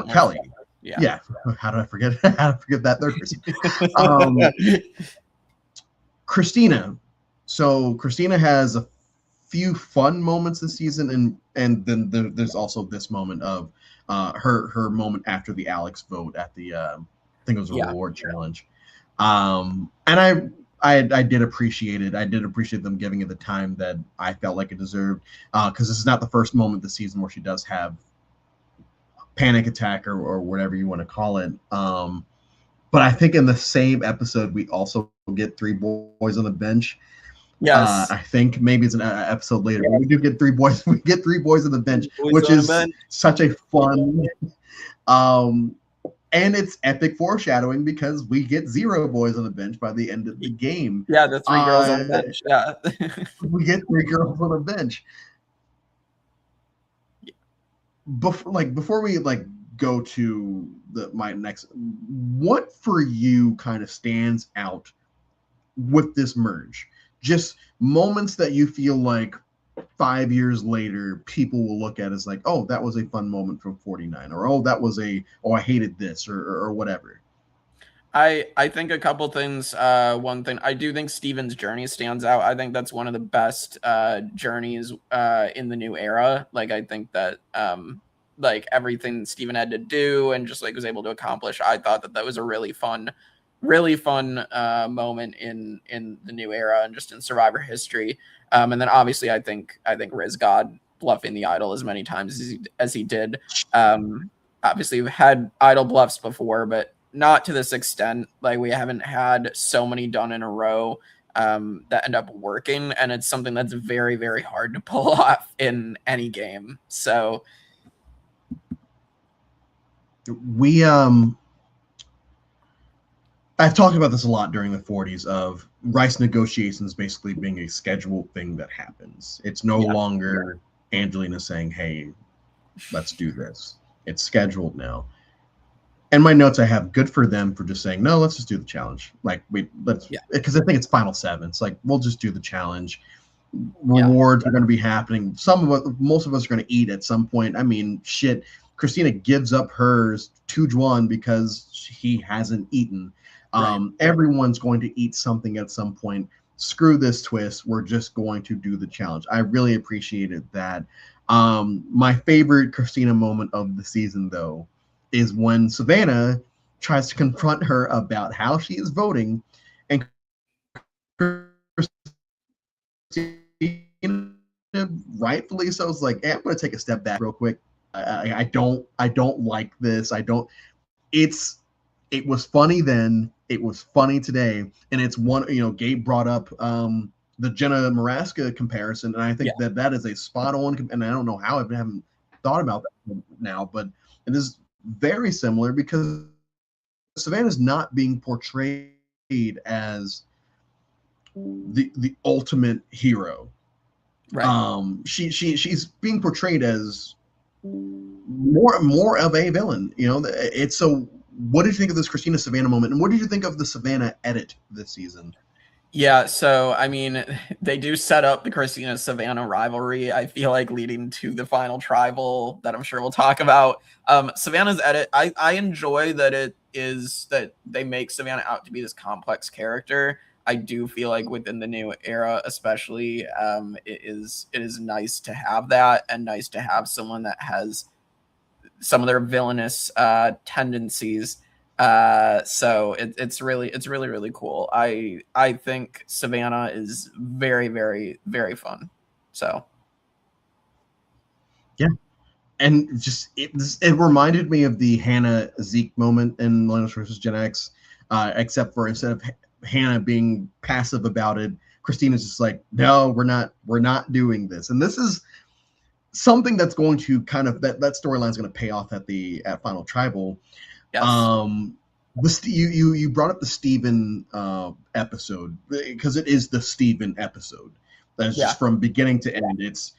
Kelly. Yeah. How did I forget? How did I forget that third person? Christina. So Christina has a few fun moments this season, and then there's also this moment of her moment after the Alex vote at the I think it was a reward challenge. And I did appreciate it. I did appreciate them giving it the time that I felt like it deserved, because this is not the first moment this season where she does have panic attack or whatever you want to call it. But I think in the same episode we also get three boys on the bench. Yes. I think maybe it's an episode later. But we do get three boys. We get three boys on the bench, which is such a fun. And it's epic foreshadowing because we get 0 boys on the bench by the end of the game. Yeah, the 3 girls on the bench. Yeah. We get 3 girls on the bench. Before we go to my next, what for you kind of stands out with this merge? Just moments that you feel like 5 years later people will look at as like, oh, that was a fun moment from 49, or oh, that was I hated this, or whatever. I think a couple things. One thing, I do think Steven's journey stands out. I think that's one of the best journeys in the new era. Like I think that like everything Steven had to do and just like was able to accomplish, I thought that was a really fun moment in the new era and just in Survivor history. And then obviously I think Riz God bluffing the idol as many times as he did. Obviously we've had idol bluffs before, but not to this extent. Like we haven't had so many done in a row that end up working, and it's something that's very, very hard to pull off in any game. So we I've talked about this a lot during the 40s of rice negotiations basically being a scheduled thing that happens. It's no Yeah, longer Angelina saying, "Hey, let's do this." It's scheduled now. And my notes I have, good for them for just saying, "No, let's just do the challenge." Like, let's, yeah, because I think it's final seven. It's like, we'll just do the challenge. yeah, Rewards are going to be happening. Most of us are going to eat at some point. I mean, shit. Christina gives up hers to Juan because he hasn't eaten. right. Everyone's going to eat something at some point. Screw this twist. We're just going to do the challenge. I really appreciated that. My favorite Christina moment of the season, though, is when Savannah tries to confront her about how she is voting, and rightfully so, is like, hey, I'm going to take a step back real quick. I don't like this. I don't. It's it was funny then. It was funny today, and it's one. Gabe brought up the Jenna Maraska comparison, and I Yeah, think that is a spot on. And I don't know how I haven't thought about that now, but it is very similar because Savannah's not being portrayed as the ultimate hero. right. She's being portrayed as more of a villain. It's so. What did you think of this Christina Savannah moment, and what did you think of the Savannah edit this season? Yeah, so I mean, they do set up the Christina Savannah rivalry, I feel like, leading to the final tribal that I'm sure we'll talk about. Savannah's edit, I enjoy that it is that they make Savannah out to be this complex character. I do feel like within the new era, especially, it is nice to have that, and nice to have someone that has some of their villainous tendencies. So it's really really cool. I think Savannah is very very very fun. So Yeah, and just it reminded me of the Hannah Zeke moment in Millennials versus Gen X, except for instead of Hannah being passive about it, Christina's just like, no, we're not doing this, and this is something that's going to kind of that storyline is going to pay off at Final Tribal. yes, Um, you brought up the Steven episode because it is the Steven episode. That's yeah, just from beginning to end. It's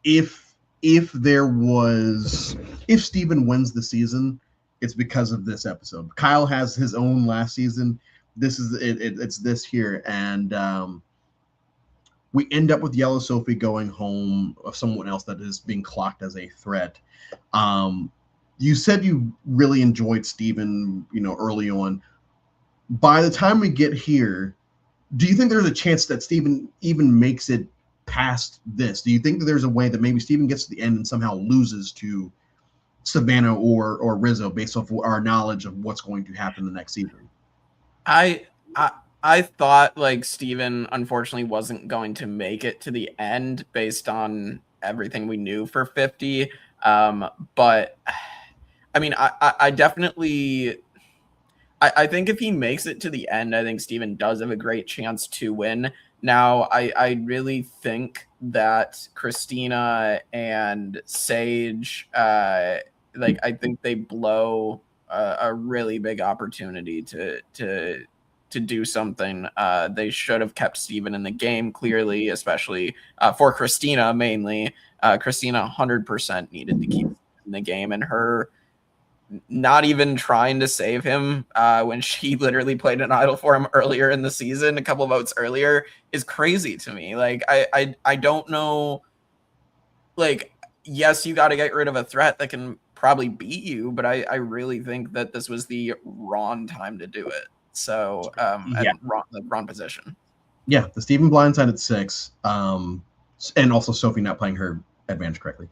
if if there was if Steven wins the season, it's because of this episode. Kyle has his own last season. This is it's this here, and we end up with Yellow Sophie going home of someone else that is being clocked as a threat. Um, you said you really enjoyed Steven, early on. By the time we get here, do you think there's a chance that Steven even makes it past this? Do you think that there's a way that maybe Steven gets to the end and somehow loses to Savannah or Rizzo based off our knowledge of what's going to happen the next season? I I I thought like Steven unfortunately wasn't going to make it to the end based on everything we knew for 50. But I mean, I definitely I think if he makes it to the end, I think Steven does have a great chance to win. Now, I really think that Christina and Sage, like I think they blow a really big opportunity to do something. They should have kept Steven in the game clearly, especially for Christina mainly. Christina 100% needed to keep in the game, and her not even trying to save him when she literally played an idol for him earlier in the season, a couple of votes earlier, is crazy to me. Like I don't know. Like, yes, you got to get rid of a threat that can probably beat you, but I really think that this was the wrong time to do it. So Yeah, and wrong position. yeah, the Steven blindside at 6, and also Sophie not playing her advantage correctly.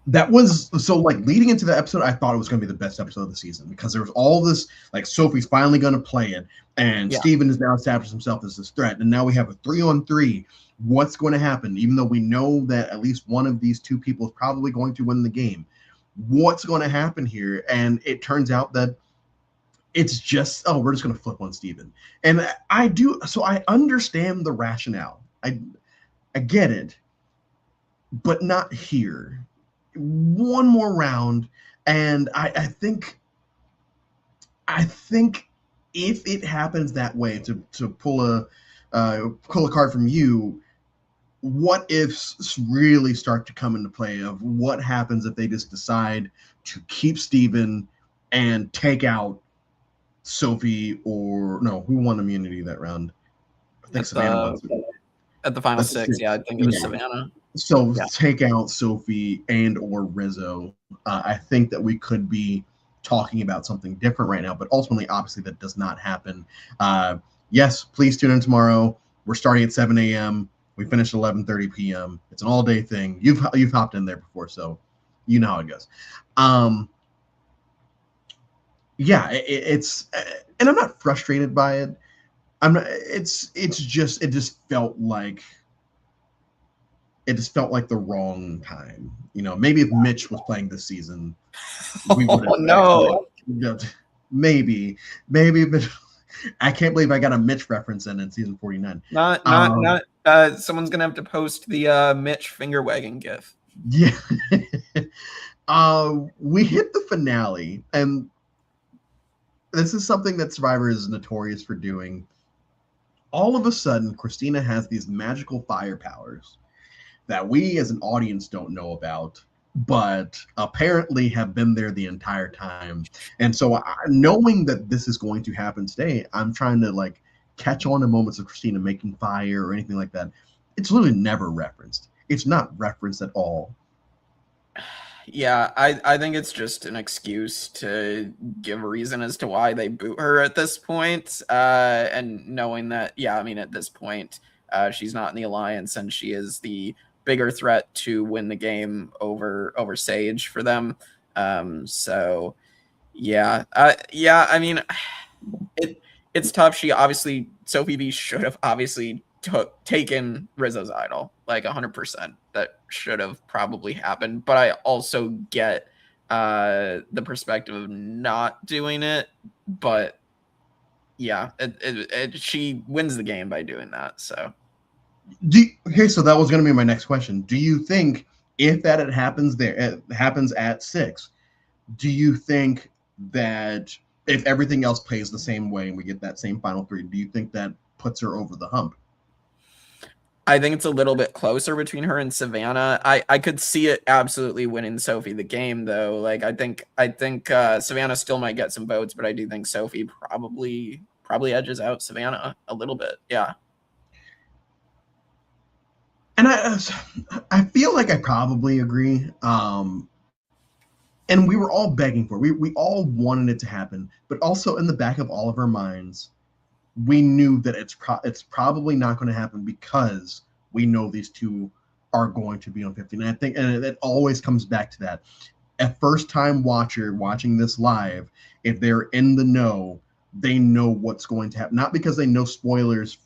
That was so, like, leading into the episode, I thought it was going to be the best episode of the season because there was all this, like, Sophie's finally going to play it, and Yeah, Steven has now established himself as this threat, and now we have a 3-on-3. What's going to happen? Even though we know that at least one of these two people is probably going to win the game, what's going to happen here? And it turns out that it's just, oh, we're just going to flip on Steven. And I understand the rationale. I get it, but not here. One more round, and I think I think if it happens that way, to pull a card from you, what ifs really start to come into play of what happens if they just decide to keep Steven and take out Sophie, or no, who won immunity that round? I think At Savannah won. the final That's six, yeah, I think it was yeah. Savannah. So Yeah. take out Sophie and or Rizzo. I think that we could be talking about something different right now, but ultimately, obviously, that does not happen. Yes, please tune in tomorrow. We're starting at 7 a.m. We finish at 11:30 p.m. It's an all-day thing. You've hopped in there before, so you know how it goes. Yeah, it's and I'm not frustrated by it. I'm not. It's just it just felt like the wrong time. Maybe if Mitch was playing this season, we would Oh have actually, no. maybe, but I can't believe I got a Mitch reference in season 49. Not someone's gonna have to post the Mitch finger wagging gif. Yeah. We hit the finale, and this is something that Survivor is notorious for doing. All of a sudden, Christina has these magical fire powers that we as an audience don't know about, but apparently have been there the entire time. And so, knowing that this is going to happen today, I'm trying to like catch on to moments of Christina making fire or anything like that. It's literally never referenced. It's not referenced at all. Yeah, I think it's just an excuse to give a reason as to why they boot her at this point. And knowing that, yeah, I mean, at this point, she's not in the alliance, and she is the bigger threat to win the game over Sage for them. So yeah, yeah. I mean, it's tough. Sophie B should have obviously taken Rizzo's idol, like 100%. That should have probably happened. But I also get the perspective of not doing it. But yeah, she wins the game by doing that. So Okay, so that was going to be my next question. Do you think if that it happens at 6, do you think that if everything else plays the same way and we get that same final 3, do you think that puts her over the hump? I think it's a little bit closer between her and Savannah. I could see it absolutely winning Sophie the game, though. Like I think Savannah still might get some votes, but I do think Sophie probably edges out Savannah a little bit. Yeah. And I feel like I probably agree. And we were all begging for it. We all wanted it to happen, but also in the back of all of our minds, we knew that it's probably not going to happen because we know these two are going to be on 50. And I think, and it always comes back to that. A first time watcher watching this live, if they're in the know, they know what's going to happen. Not because they know spoilers,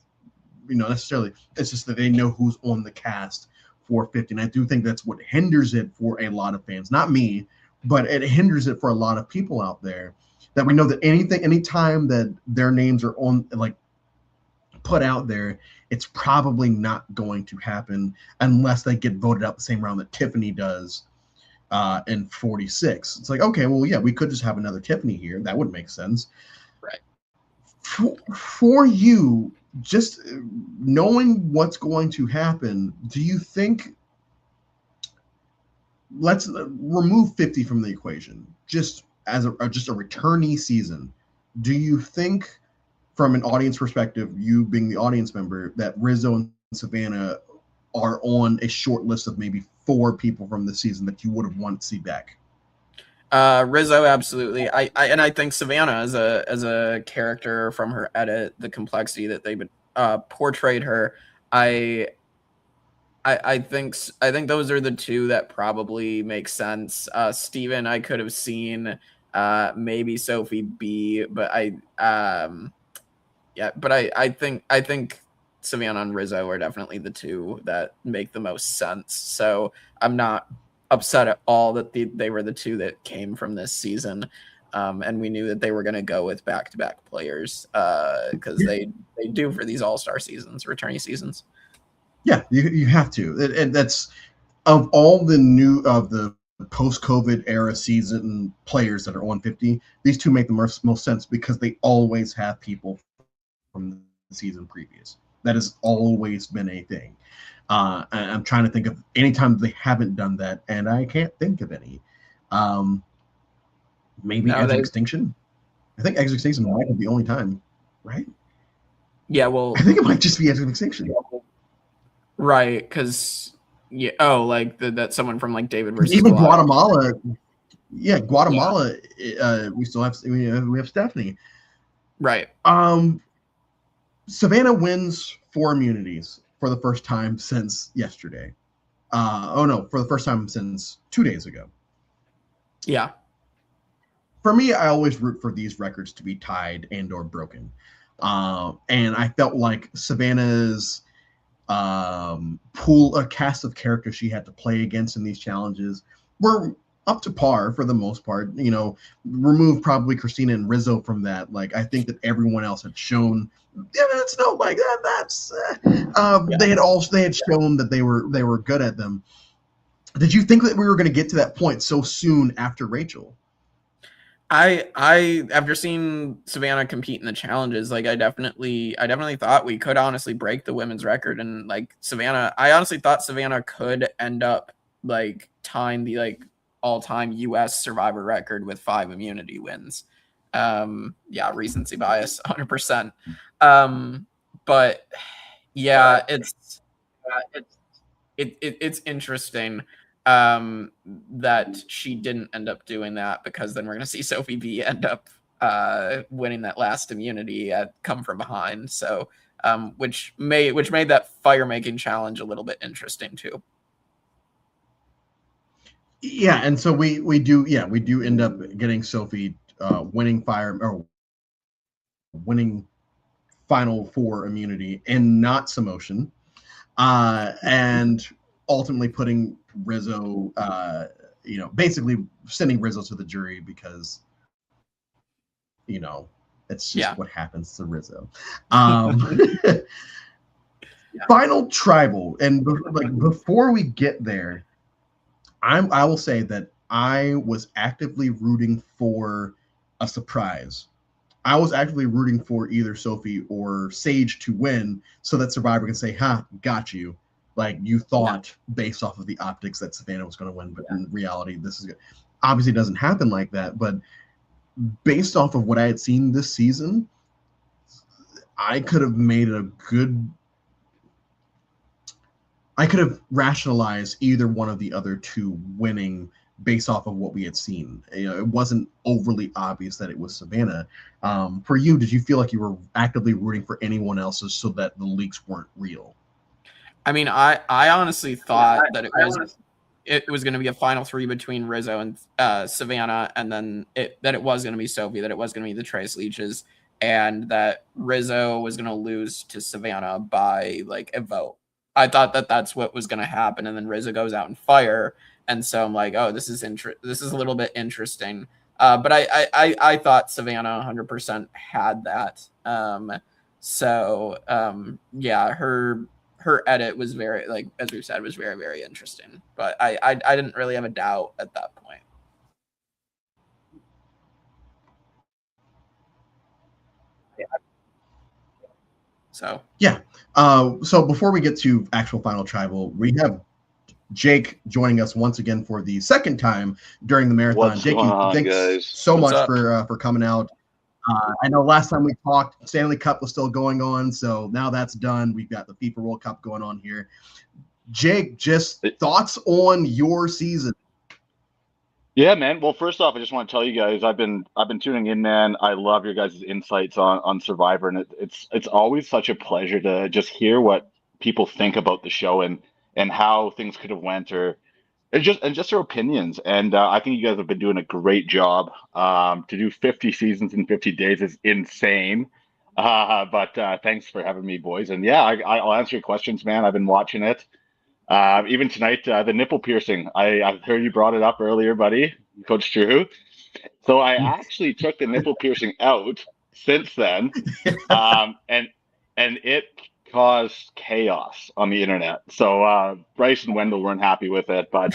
necessarily. It's just that they know who's on the cast for 50. And I do think that's what hinders it for a lot of fans. Not me, but it hinders it for a lot of people out there, that we know that anytime that their names are on, like, put out there, it's probably not going to happen unless they get voted out the same round that Tiffany does in 46. It's like, okay, well, yeah, we could just have another Tiffany here. That would make sense. Right. For you, just knowing what's going to happen, do you think, let's remove 50 from the equation, just as just a returnee season, do you think, from an audience perspective, you being the audience member, that Rizzo and Savannah are on a short list of maybe 4 people from the season that you would have wanted to see back? Rizzo, absolutely. I think Savannah as a character, from her edit, the complexity that they portrayed her, I think those are the two that probably make sense. Steven, I could have seen maybe Sophie B, but I think Savannah and Rizzo are definitely the two that make the most sense. So I'm not upset at all that they were the two that came from this season. And we knew that they were going to go with back-to-back players because they do for these all-star seasons, returnee seasons. Yeah, you have to. And that's, of all the post-COVID era season players that are 150, these two make the most sense because they always have people from the season previous. That has always been a thing. I'm trying to think of any time they haven't done that, and I can't think of any. Maybe Edge of Extinction. I think Edge of Extinction might be the only time, right? Yeah, well, I think it might just be Edge of Extinction. Right, because like that someone from like David versus even Goliath. Guatemala. Yeah, Guatemala. Yeah. We still have Stephanie. Right. Savannah wins 4 immunities for the first time since yesterday. For the first time since 2 days ago. Yeah. For me, I always root for these records to be tied and or broken. And I felt like Savannah's pool, a cast of characters she had to play against in these challenges were up to par for the most part. Remove probably Christina and Rizzo from that. Like, I think that everyone else had shown, it's no like that. That's they had shown that they were good at them. Did you think that we were going to get to that point so soon after Rachel? I after seeing Savannah compete in the challenges, like I definitely thought we could honestly break the women's record, and like I honestly thought Savannah could end up like tying the like all-time US Survivor record with 5 immunity wins. Recency bias 100%. But yeah, it's interesting that she didn't end up doing that, because then we're going to see Sophie B end up winning that last immunity at come from behind. So which made that fire making challenge a little bit interesting too. Yeah, and so we do end up getting Sophie winning fire or winning final 4 immunity and not Samotion, and ultimately putting Rizzo, basically sending Rizzo to the jury because, it's just what happens to Rizzo. Final tribal, and like before we get there, I will say that I was actively rooting for a surprise. I was actively rooting for either Sophie or Sage to win so that Survivor can say, "Ha, got you." Like, you thought based off of the optics that Savannah was going to win, but in reality, this is good. Obviously it doesn't happen like that, but based off of what I had seen this season, I could have rationalized either one of the other two winning based off of what we had seen. It wasn't overly obvious that it was Savannah. For you, did you feel like you were actively rooting for anyone else so that the leaks weren't real? I mean, I honestly thought that it was going to be a final 3 between Rizzo and Savannah, and then that it was going to be Sophie, that it was going to be the Trace Leeches, and that Rizzo was going to lose to Savannah by like a vote. I thought that that's what was going to happen, and then Rizzo goes out and fire, and so I'm like, oh, this is a little bit interesting. But I thought Savannah 100% had that. Her edit was very, like as we've said, was very, very interesting. But I didn't really have a doubt at that point. So yeah. So before we get to actual final tribal, we have Jake joining us once again for the second time during the marathon. Jake, thanks so much for coming out. I know last time we talked, Stanley Cup was still going on, so now that's done. We've got the FIFA World Cup going on here. Jake, just thoughts on your season? Yeah, man. Well, first off, I just want to tell you guys, I've been tuning in, man. I love your guys' insights on Survivor, and it's always such a pleasure to just hear what people think about the show and how things could have went, or just their opinions. And I think you guys have been doing a great job. To do 50 seasons in 50 days is insane. But thanks for having me, boys. And yeah, I'll answer your questions, man. I've been watching it. Even tonight, the nipple piercing. I heard you brought it up earlier, buddy, Coach Drew. So I actually took the nipple piercing out since then, and it caused chaos on the internet. So Bryce and Wendell weren't happy with it, but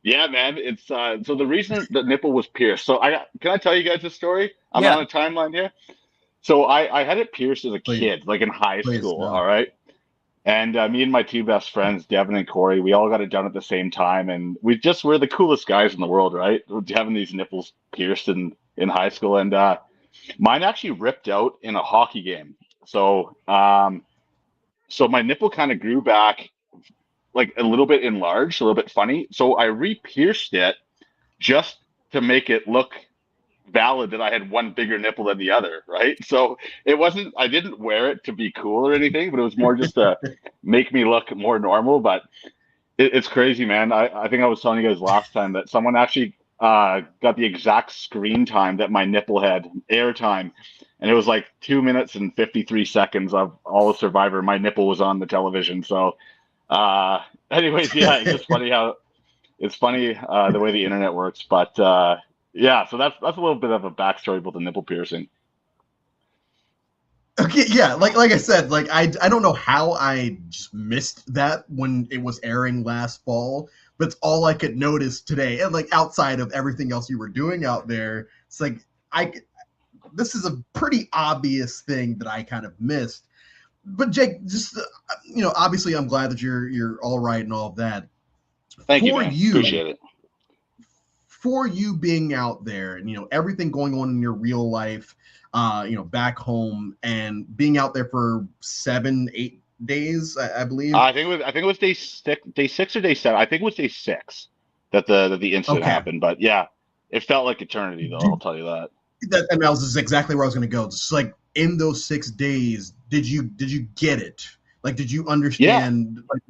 Yeah, man. It's so the reason the nipple was pierced. So can I tell you guys a story? I'm Yeah. on a timeline here. So I had it pierced as a Please, kid, like in high please, school. no. All right. And me and my two best friends, Devin and Corey, we all got it done at the same time, and we're the coolest guys in the world, right? We're having these nipples pierced in high school, and mine actually ripped out in a hockey game. So so my nipple kind of grew back like a little bit enlarged, a little bit funny. So I re-pierced it just to make it look valid that I had one bigger nipple than the other, right? So it wasn't, I didn't wear it to be cool or anything, but it was more just to make me look more normal. But it's crazy, man. I think I was telling you guys last time that someone actually got the exact screen time that my nipple had, air time. And it was like 2 minutes and 53 seconds of all of Survivor. My nipple was on the television. So, anyways, yeah, it's just funny how it's funny the way the internet works. But yeah, so that's a little bit of a backstory about the nipple piercing. Okay, yeah, like I said, like I don't know how I just missed that when it was airing last fall, but it's all I could notice today. And like outside of everything else you were doing out there, it's like I this is a pretty obvious thing that I kind of missed. But Jake, just obviously I'm glad that you're all right and all of that. Thank you, For man. you, Appreciate it. for you being out there and everything going on in your real life, back home and being out there for 7-8 days, I believe. I think it was day six or day seven. I think it was day six that the incident Okay. happened. But yeah, it felt like eternity though. I'll Did tell you that. that and that was just exactly where I was going to go. Just like in those 6 days, did you get it? Like, did you Yeah, understand? Like,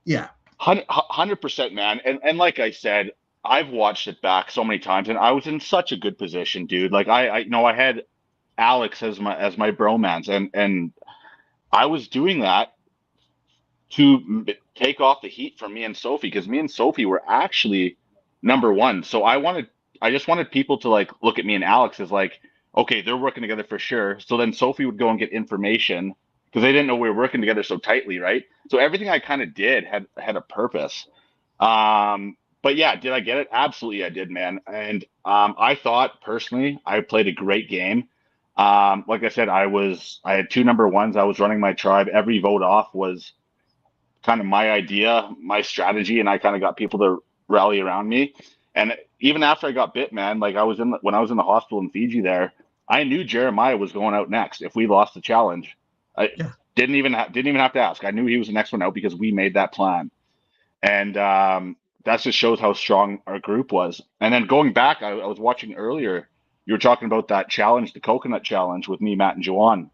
yeah. 100%, man. And like I said, I've watched it back so many times, and I was in such a good position, dude. Like I had Alex as my bromance, and I was doing that to take off the heat from me and Sophie because me and Sophie were actually number one. So I just wanted people to like look at me and Alex as like, okay, they're working together for sure. So then Sophie would go and get information because they didn't know we were working together so tightly, right? So everything I kind of did had a purpose. But yeah, did I get it? Absolutely, I did, man. And I thought personally, I played a great game. Like I said, I had two number ones. I was running my tribe. Every vote off was kind of my idea, my strategy, and I kind of got people to rally around me. And even after I got bit, man, like when I was in the hospital in Fiji there, I knew Jeremiah was going out next if we lost the challenge. I Yeah. didn't even have to ask. I knew he was the next one out because we made that plan. And that just shows how strong our group was. And then going back, I was watching earlier, you were talking about that challenge, the coconut challenge with me, Matt, and Joanne.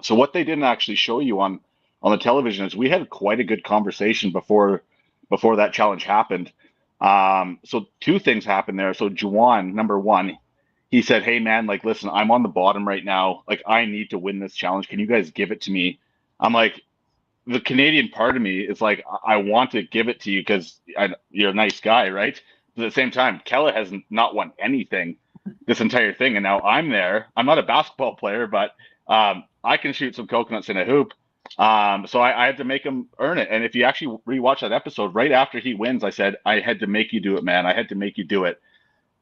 So what they didn't actually show you on the television is we had quite a good conversation before that challenge happened. So two things happened there. So Juwan, number one, he said, "Hey man, like listen, I'm on the bottom right now. Like I need to win this challenge. Can you guys give it to me?" I'm like, the Canadian part of me is like, I want to give it to you because you're a nice guy, right? But at the same time, Kella has not won anything this entire thing, and now I'm there. I'm not a basketball player, but I can shoot some coconuts in a hoop. So I had to make him earn it. And if you actually rewatch that episode, right after he wins, I said, I had to make you do it, man. I had to make you do it.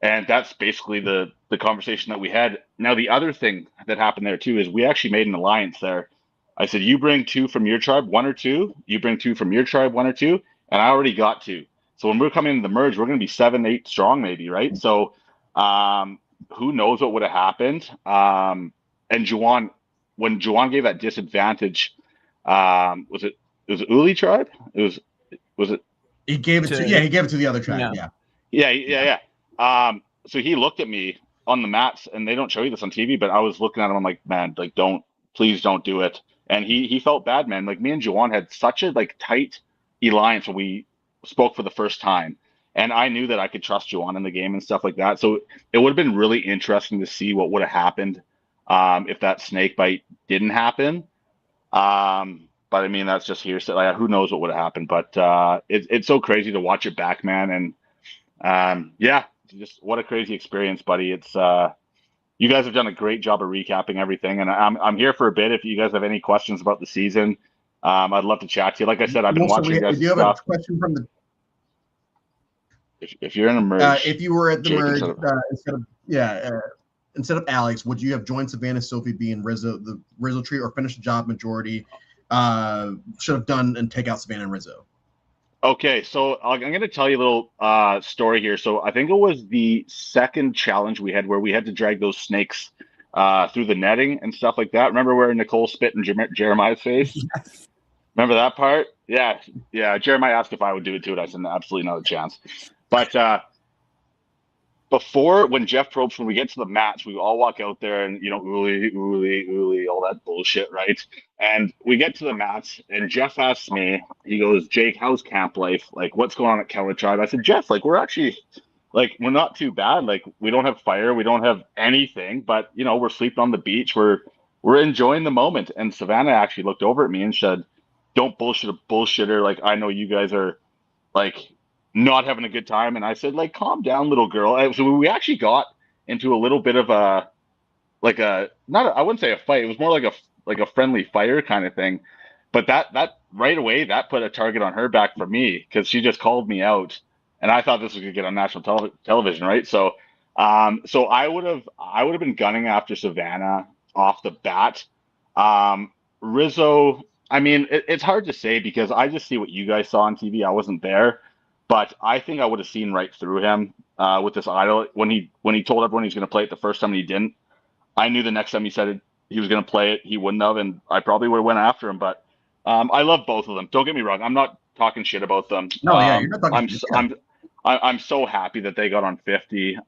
And that's basically the conversation that we had. Now, the other thing that happened there too is we actually made an alliance there. I said, you bring two from your tribe, one or two. You bring two from your tribe, one or two. And I already got two. So when we're coming into the merge, we're going to be 7-8 strong, maybe, right? So who knows what would have happened? And Juwan, when Juwan gave that disadvantage, was it Uli tribe? Was it He gave it to To he gave it to the other tribe. yeah. Yeah. So he looked at me on the mats, and they don't show you this on TV, but I was looking at him. I'm like, man, like please don't do it. And he felt bad, man. Like me and Juwan had such a like tight alliance when we spoke for the first time, and I knew that I could trust Juwan in the game and stuff like that. So it would have been really interesting to see what would have happened if that snake bite didn't happen. But I mean, that's just hearsay. Like, who knows what would have happened? But it's so crazy to watch it back, man. And yeah, just what a crazy experience, buddy. It's you guys have done a great job of recapping everything, and I'm here for a bit. If you guys have any questions about the season, I'd love to chat to you. Like I said, I've been Also, watching you we guys' do have a stuff. question from the If you're in a merge, if you were at the Jake merge instead of instead of Alex, would you have joined Savannah, Sophie B, and the Rizzo tree, or finished the job majority should have done and take out Savannah and Rizzo? Okay, so I'm going to tell you a little story here. So I think it was the second challenge we had where we had to drag those snakes through the netting and stuff like that. Remember where Nicole spit in Jeremiah's face? Yes. Remember that part? Yeah, yeah. Jeremiah asked if I would do it too, and I said, absolutely not a chance. But before, when Jeff probes, when we get to the mats, we all walk out there and, ooly, all that bullshit, right? And we get to the mats, and Jeff asks me, he goes, Jake, how's camp life? Like, what's going on at Keller Tribe? I said, Jeff, like, we're actually, like, we're not too bad. Like, we don't have fire, we don't have anything, but, we're sleeping on the beach. We're enjoying the moment. And Savannah actually looked over at me and said, don't bullshit a bullshitter. Like, I know you guys are, like, not having a good time. And I said, like, calm down, little girl. So we actually got into a little bit of I wouldn't say a fight. It was more like a friendly fire kind of thing. But that right away, that put a target on her back for me, because she just called me out, and I thought this was gonna get on national television, right? So, so I would have been gunning after Savannah off the bat. Rizzo, I mean, it's hard to say because I just see what you guys saw on TV. I wasn't there. But I think I would have seen right through him with this idol when he told everyone he was going to play it the first time and he didn't. I knew the next time he said he was going to play it, he wouldn't have, and I probably would have went after him. But I love both of them. Don't get me wrong. I'm not talking shit about them. No, yeah, you're not talking shit. I'm so happy that they got on 50.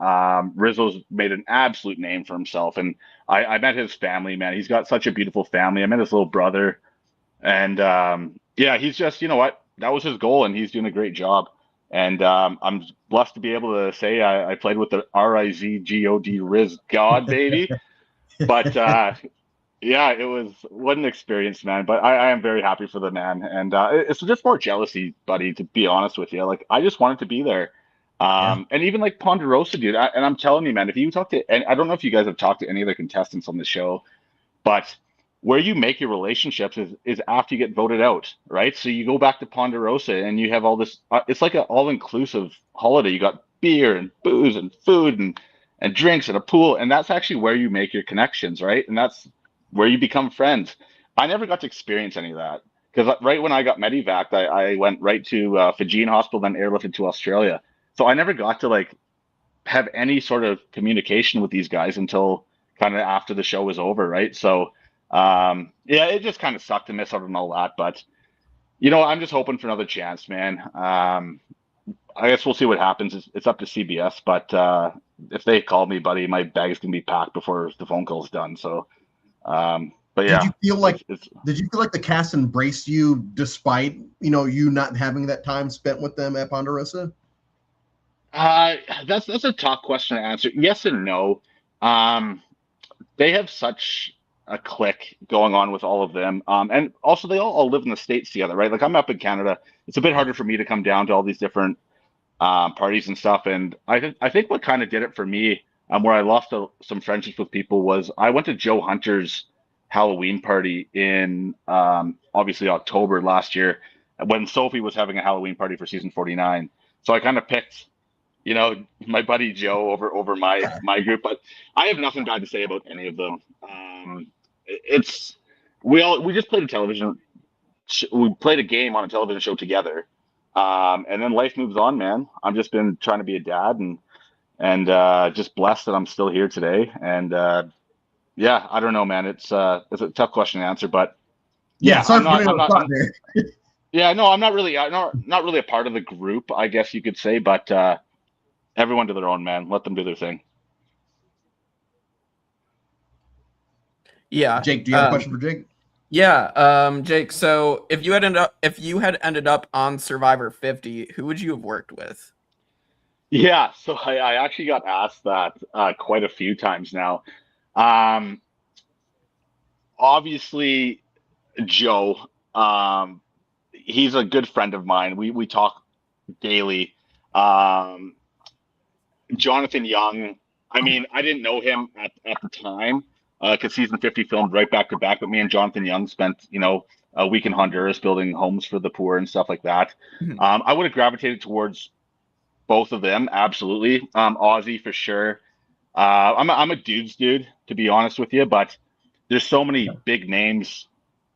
Rizzo's made an absolute name for himself, and I met his family. Man, he's got such a beautiful family. I met his little brother, and yeah, he's just, you know what, that was his goal, and he's doing a great job. And I'm blessed to be able to say I played with the RIZGOD Riz God, baby. But yeah, what an experience, man. But I am very happy for the man. And it's just more jealousy, buddy, to be honest with you. Like, I just wanted to be there. And even like Ponderosa, dude. And I'm telling you, man, if you talk to, and I don't know if you guys have talked to any other contestants on the show, but where you make your relationships is after you get voted out, right? So you go back to Ponderosa and you have all this, it's like an all-inclusive holiday. You got beer and booze and food and drinks and a pool. And that's actually where you make your connections, right? And that's where you become friends. I never got to experience any of that because right when I got medevaced, I went right to Fijian hospital, then airlifted to Australia. So I never got to like have any sort of communication with these guys until kind of after the show was over, right? So yeah, it just kind of sucked to miss out on all that, but I'm just hoping for another chance, man. I guess we'll see what happens. It's up to CBS, but if they call me, buddy, my bag's gonna be packed before the phone call's done. So, but yeah. Did you feel like the cast embraced you despite you not having that time spent with them at Ponderosa? That's a tough question to answer. Yes and no. They have such a clique going on with all of them. And also they all live in the States together, right? Like, I'm up in Canada. It's a bit harder for me to come down to all these different parties and stuff. And I think what kind of did it for me, where I lost some friendships with people, was I went to Joe Hunter's Halloween party in obviously October last year when Sophie was having a Halloween party for season 49. So I kind of picked my buddy Joe over my group, but I have nothing bad to say about any of them. We just played we played a game on a television show together, and then life moves on, man. I've just been trying to be a dad and just blessed that I'm still here today. And yeah, I don't know, man. It's a tough question to answer, but yeah, sorry for putting on spot there. Yeah, no, I'm not really a part of the group, I guess you could say, but everyone to their own, man. Let them do their thing. Yeah. Jake, do you have a question for Jake? Yeah, Jake. So if you had ended up on Survivor 50, who would you have worked with? Yeah, so I actually got asked that quite a few times now. Obviously, Joe. He's a good friend of mine. We talk daily. Jonathan Young. I mean, I didn't know him at the time because season 50 filmed right back to back. But me and Jonathan Young spent, a week in Honduras building homes for the poor and stuff like that. Mhm. I would have gravitated towards both of them, absolutely. Ozzy for sure. I'm a dude's dude, to be honest with you, but there's so many big names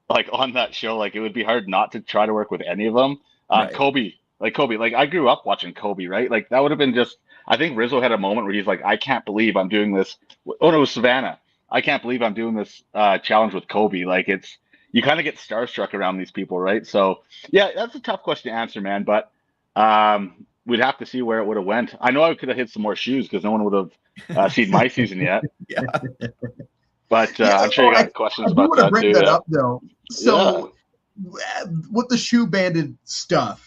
like on that show. Like it would be hard not to try to work with any of them. Right. Kobe, like I grew up watching Kobe, right? Like that would have been just. I think Rizzo had a moment where he's like, I can't believe I'm doing this. Oh no, it was Savannah. I can't believe I'm doing this challenge with Kobe. Like it's you kind of get starstruck around these people, right? So yeah, that's a tough question to answer, man. But we'd have to see where it would have went. I know I could have hit some more shoes because no one would have seen my season yet. Yeah. But Yeah, I'm sure you got questions I do about want to that bring too. that Yeah. up though. So with the shoe banded stuff,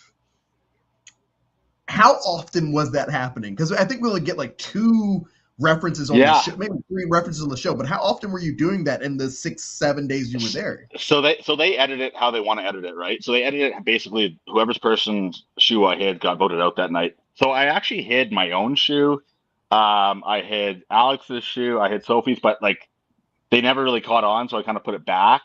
how often was that happening? Because I think we only get like 2 references on the show, maybe 3 references on the show. But how often were you doing that in the 6-7 days you were there? So they edit it how they want to edit it, right? So they edit it basically whoever's person's shoe I hid got voted out that night. So I actually hid my own shoe. I hid Alex's shoe. I hid Sophie's, but like they never really caught on, so I kind of put it back.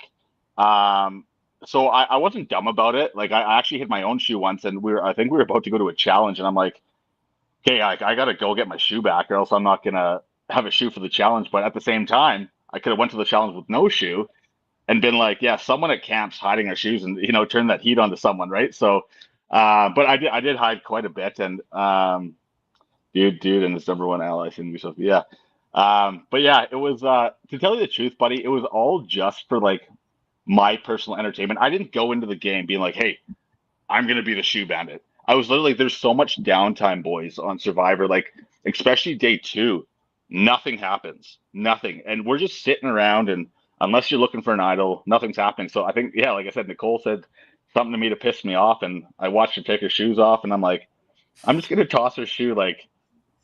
So I wasn't dumb about it. Like I actually hid my own shoe once, and I think we were about to go to a challenge, and I'm like, okay, I gotta go get my shoe back, or else I'm not gonna have a shoe for the challenge. But at the same time, I could have went to the challenge with no shoe and been like, yeah, someone at camp's hiding our shoes, and turn that heat onto someone, right? So, but I did hide quite a bit, and dude, and his #1 ally seemed to be Sophie, yeah. But yeah, it was to tell you the truth, buddy, it was all just for like my personal entertainment. I didn't go into the game being like, hey, I'm gonna be the shoe bandit. I was literally there's so much downtime, boys, on Survivor, like especially day 2, nothing happens, nothing, and we're just sitting around, and unless you're looking for an idol, nothing's happening. So I think, yeah, like I said, Nicole said something to me to piss me off, and I watched her take her shoes off, and I'm like, I'm just gonna toss her shoe like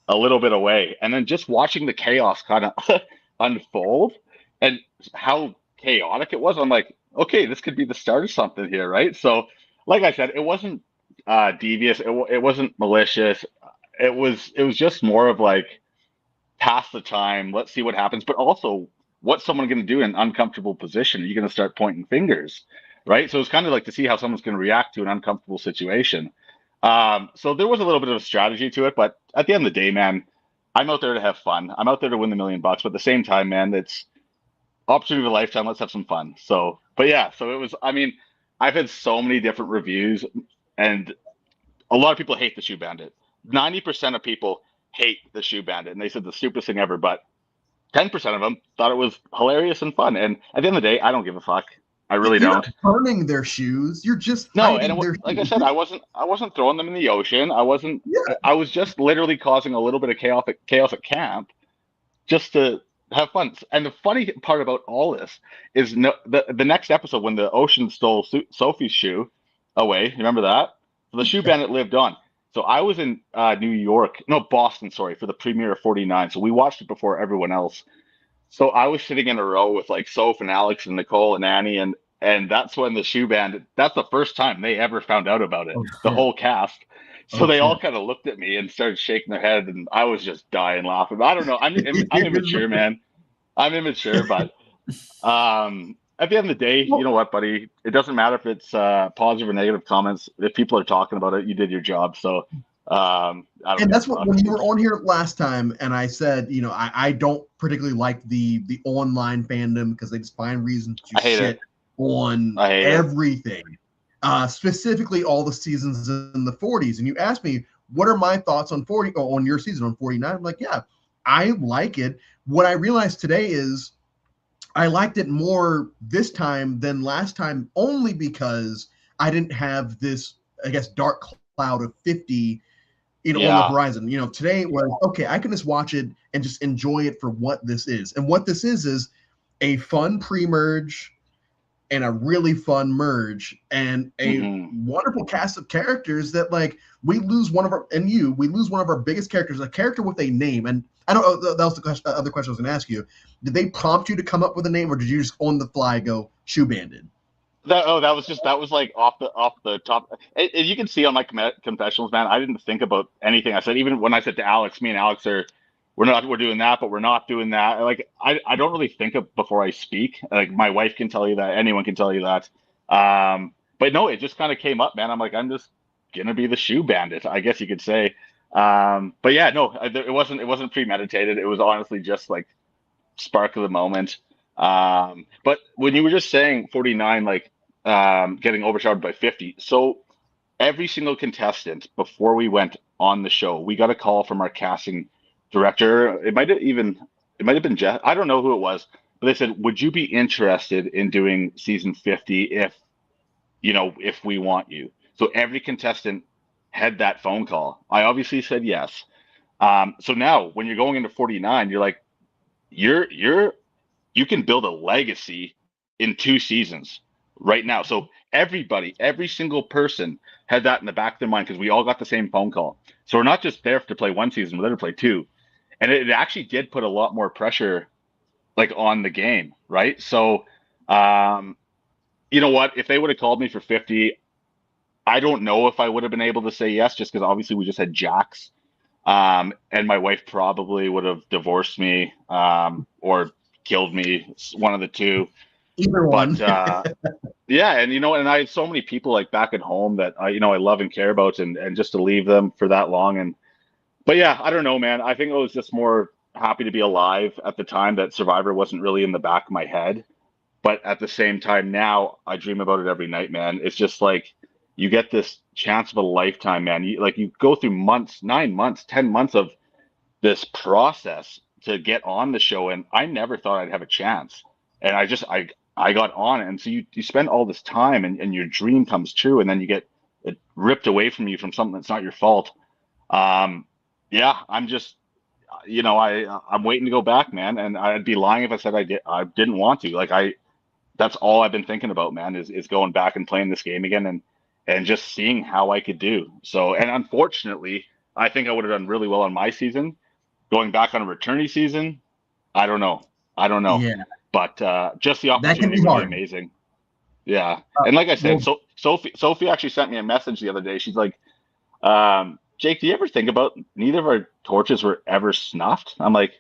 a little bit away, and then just watching the chaos kind of unfold and how chaotic it was. I'm like, okay, this could be the start of something here, right? So, like I said, it wasn't devious. It wasn't malicious. It was just more of like pass the time. Let's see what happens. But also, what's someone going to do in an uncomfortable position? Are you going to start pointing fingers, right? So it's kind of like to see how someone's going to react to an uncomfortable situation. So there was a little bit of a strategy to it, but at the end of the day, man, I'm out there to have fun. I'm out there to win the $1 million, but at the same time, man, it's opportunity of a lifetime. Let's have some fun. So, but yeah, so it was. I mean, I've had so many different reviews, and a lot of people hate the Shoe Bandit. 90% of people hate the Shoe Bandit, and they said the stupidest thing ever. But 10% of them thought it was hilarious and fun. And at the end of the day, I don't give a fuck. I really You're don't. not burning their shoes. You're just No, hiding and their like I shoes. said, I wasn't throwing them in the ocean. I wasn't. Yeah. I was just literally causing a little bit of chaos at camp, just to have fun. And the funny part about all this is the next episode when the ocean stole Sophie's shoe away. Remember that? So the Shoe Bandit lived on. So I was in Boston, sorry, for the premiere of 49. So we watched it before everyone else. So I was sitting in a row with like Soph and Alex and Nicole and Annie, and that's when the Shoe Bandit. That's the first time they ever found out about it. The whole cast. So they all kind of looked at me and started shaking their head, and I was just dying laughing. I don't know. I'm immature, man. I'm immature, but at the end of the day, you know what, buddy? It doesn't matter if it's positive or negative comments. If people are talking about it, you did your job. So I don't. And that's what when you were on here last time, and I said, I don't particularly like the online fandom because they just find reasons to shit on everything. Specifically all the seasons in the 40s. And you asked me, what are my thoughts on on your season on 49? I'm like, yeah, I like it. What I realized today is I liked it more this time than last time, only because I didn't have this, I guess, dark cloud of 50 on the horizon. Today it was, okay, I can just watch it and just enjoy it for what this is. And what this is a fun pre-merge and a really fun merge and a wonderful cast of characters that, like, we lose one of our biggest characters, a character with a name. And I don't know, that was the other question I was going to ask you. Did they prompt you to come up with a name, or did you just on the fly go Shoe Bandit? That was like off the top. As you can see on my confessionals, man, I didn't think about anything I said. Even when I said to Alex, me and Alex we're doing that, but we're not doing that. Like I don't really think of before I speak. Like my wife can tell you that, anyone can tell you that. But no, it just kind of came up, man. I'm like, I'm just gonna be the Shoe Bandit, I guess you could say. But yeah, no, it wasn't premeditated. It was honestly just like spark of the moment. But when you were just saying 49, like getting overshadowed by 50, so every single contestant before we went on the show, we got a call from our casting director. It might have been Jeff. I don't know who it was, but they said, "Would you be interested in doing season 50 if we want you?" So every contestant had that phone call. I obviously said yes. So now when you're going into 49, you're like, you're you can build a legacy in 2 seasons right now. So everybody, every single person had that in the back of their mind because we all got the same phone call. So we're not just there to play one season, we're there to play two. And it actually did put a lot more pressure like on the game, right? So you know what? If they would have called me for 50, I don't know if I would have been able to say yes, just because obviously we just had Jax. And my wife probably would have divorced me or killed me, one of the two. Either one. But yeah, and I have so many people like back at home that I love and care about, and just to leave them for that long. But yeah, I don't know, man. I think I was just more happy to be alive at the time, that Survivor wasn't really in the back of my head. But at the same time, now I dream about it every night, man. It's just like you get this chance of a lifetime, man. You go through months, 9 months, 10 months of this process to get on the show, and I never thought I'd have a chance. And I got on it. And so you spend all this time, and your dream comes true, and then you get it ripped away from you from something that's not your fault. Yeah, I'm just I'm waiting to go back, man. And I'd be lying if I said I didn't want to. That's all I've been thinking about, man, is going back and playing this game again, and just seeing how I could do. So, and unfortunately, I think I would have done really well on my season. Going back on a returnee season, I don't know. Yeah, But just the that can opportunity be would be hard. amazing. Yeah. And like I said, Well, Sophie actually sent me a message the other day. She's like, Jake, do you ever think about neither of our torches were ever snuffed? I'm like,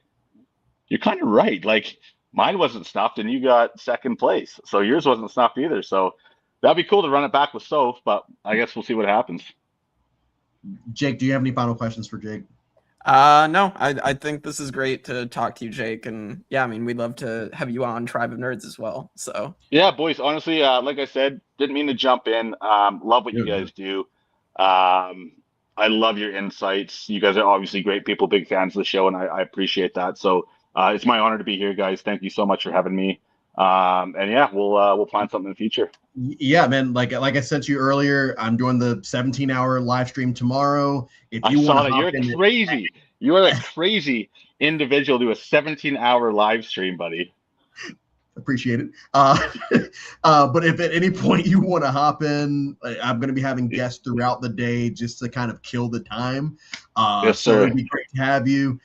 you're kind of right. Like mine wasn't snuffed and you got second place. So yours wasn't snuffed either. So that'd be cool to run it back with Soph, but I guess we'll see what happens. Jake, do you have any final questions for Jake? No, I think this is great to talk to you, Jake. And yeah, I mean, we'd love to have you on Tribe of Nerds as well. So Yeah, boys, honestly, like I said, didn't mean to jump in. Love what you guys do. I love your insights. You guys are obviously great people, big fans of the show, and I appreciate that. So it's my honor to be here, guys. Thank you so much for having me. And yeah, we'll plan something in the future. Yeah, man. Like I said to you earlier, I'm doing the 17-hour live stream tomorrow. If I you saw want that. to hop in, Crazy. You are a crazy individual to do a 17-hour live stream, buddy. appreciate it. But if at any point you want to hop in, I'm going to be having guests throughout the day just to kind of kill the time. Yes, so sir. it'd be great to have you.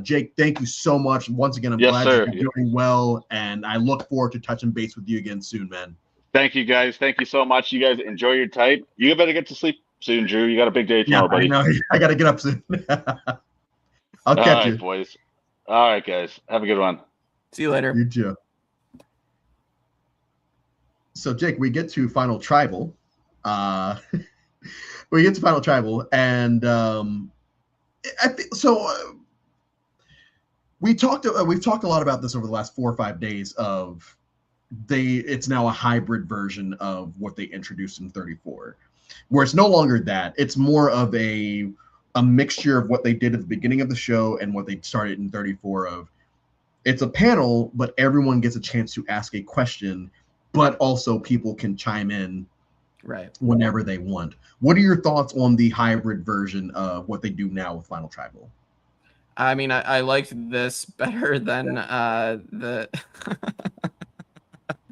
Jake, thank you so much. Once again, I'm Yes, glad sir. you're doing well, and I look forward to touching base with you again soon, man. Thank you, guys. Thank you so much. You guys enjoy your type. You better get to sleep soon, Drew. You got a big day tomorrow, buddy. I know. I got to get up soon. I'll All catch right, you. boys. All right, guys. Have a good one. see you later. You too. So, Jake, we get to Final Tribal. We get to Final Tribal, and I think so. We've talked a lot about this over the last 4 or 5 days. Of it's now a hybrid version of what they introduced in 34, where it's no longer that. It's more of a mixture of what they did at the beginning of the show and what they started in 34. Of it's a panel, but everyone gets a chance to ask a question, but also people can chime in Right. whenever they want. What are your thoughts on the hybrid version of what they do now with Final Tribal? I mean, I liked this better than the.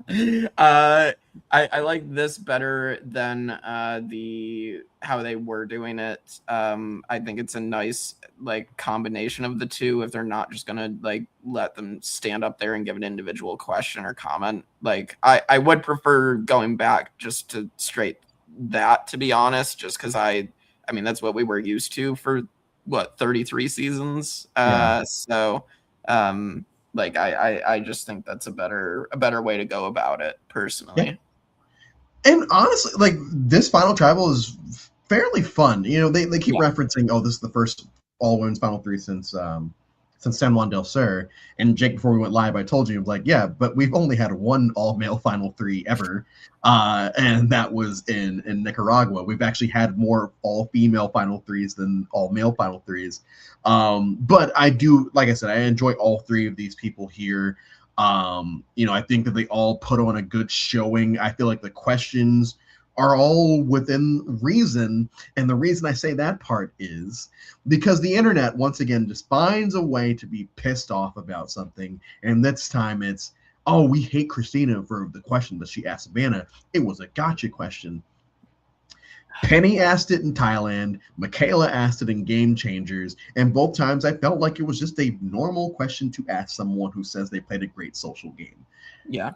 I like this better than how they were doing it. I think it's a nice combination of the two. If they're not just gonna let them stand up there and give an individual question or comment, I would prefer going back just to straight that, to be honest, just because I mean that's what we were used to for 33 seasons. So I just think that's a better way to go about it personally. And honestly, this Final Tribal is fairly fun. They keep Yeah. referencing, oh, this is the first all women's Final Three since San Juan del Sur. And Jake, before we went live, I told you, like, yeah, but we've only had one all male Final Three ever, and that was in Nicaragua. We've actually had more all female Final Threes than all male Final Threes. But I do, like I said, I enjoy all three of these people here. I think that they all put on a good showing. I feel like the questions are all within reason. And the reason I say that part is because the internet, once again, just finds a way to be pissed off about something. And this time it's, oh, we hate Christina for the question that she asked Savannah. It was a gotcha question. Penny asked it in Thailand. Michaela asked it in Game Changers. And both times I felt like it was just a normal question to ask someone who says they played a great social game. Yeah.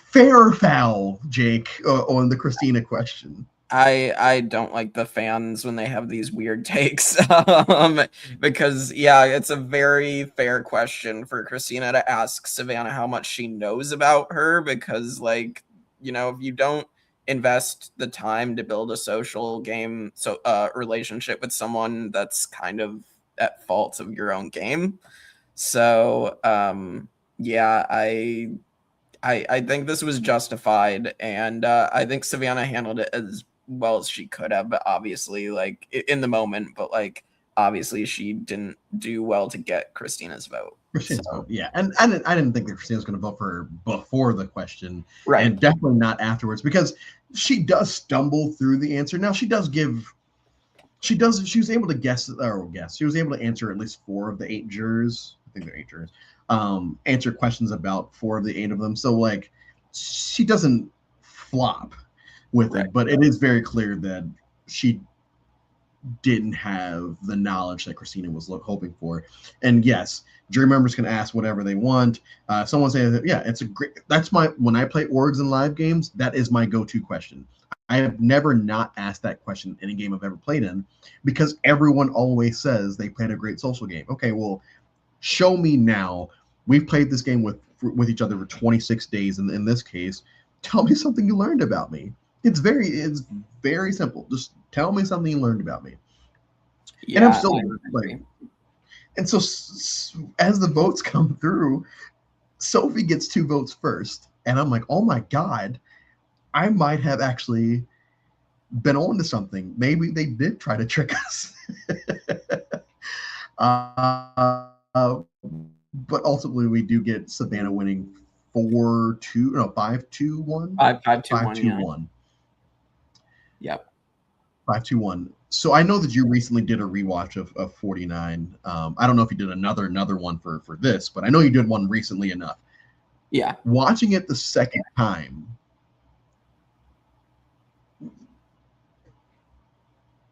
Fair or foul, Jake, on the Christina question? I don't like the fans when they have these weird takes, because it's a very fair question for Christina to ask Savannah how much she knows about her, because if you don't invest the time to build a social game relationship with someone, that's kind of at fault of your own game. So I think this was justified, and I think Savannah handled it as well as she could have, but obviously, in the moment, but obviously she didn't do well to get Christina's vote. Christina's vote, yeah, and I didn't think that Christina was going to vote for her before the question, right? And definitely not afterwards, because she does stumble through the answer. Now she was able to guess. She was able to answer at least 4 of the 8 jurors. I think they're 8 jurors. Answer questions about 4 of the 8 of them. So she doesn't flop with it, but it is very clear that she didn't have the knowledge that Christina was hoping for. And yes, jury members can ask whatever they want. Someone saying that, yeah, it's a great. When I play orgs in live games, that is my go-to question. I have never not asked that question in any game I've ever played in, because everyone always says they played a great social game. Okay, well, show me now. We've played this game with each other for 26 days. And in this case, tell me something you learned about me. It's very simple. Just tell me something you learned about me. Yeah, and I'm still and so as the votes come through, Sophie gets 2 votes first. And I'm like, oh my God, I might have actually been on to something. Maybe they did try to trick us. But ultimately, we do get Savannah winning 5-2-1. 5-2-1. Yep. 5-2-1. So I know that you recently did a rewatch of 49. I don't know if you did another one for this, but I know you did one recently enough. Yeah. Watching it the second time,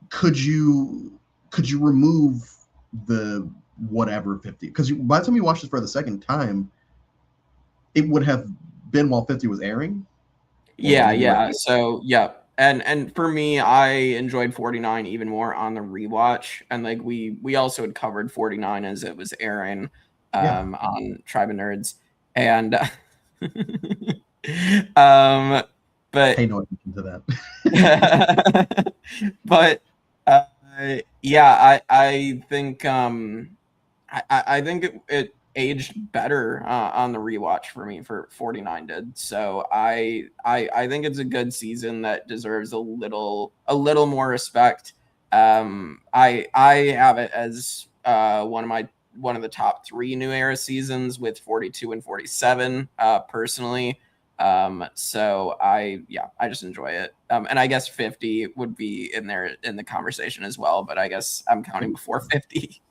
could you remove the whatever 50? Because by the time you watched this for the second time, it would have been while 50 was airing. Yeah. So yeah. And for me, I enjoyed 49 even more on the rewatch. And we also had covered 49 as it was airing on Tribe of Nerds. And but pay no attention to that. But I think I think it aged better on the rewatch for me. For 49 did. So I think it's a good season that deserves a little more respect. I have it as one of the top 3 New Era seasons, with 42 and 47 personally. So I just enjoy it. And I guess 50 would be in there in the conversation as well, but I guess I'm counting before 50.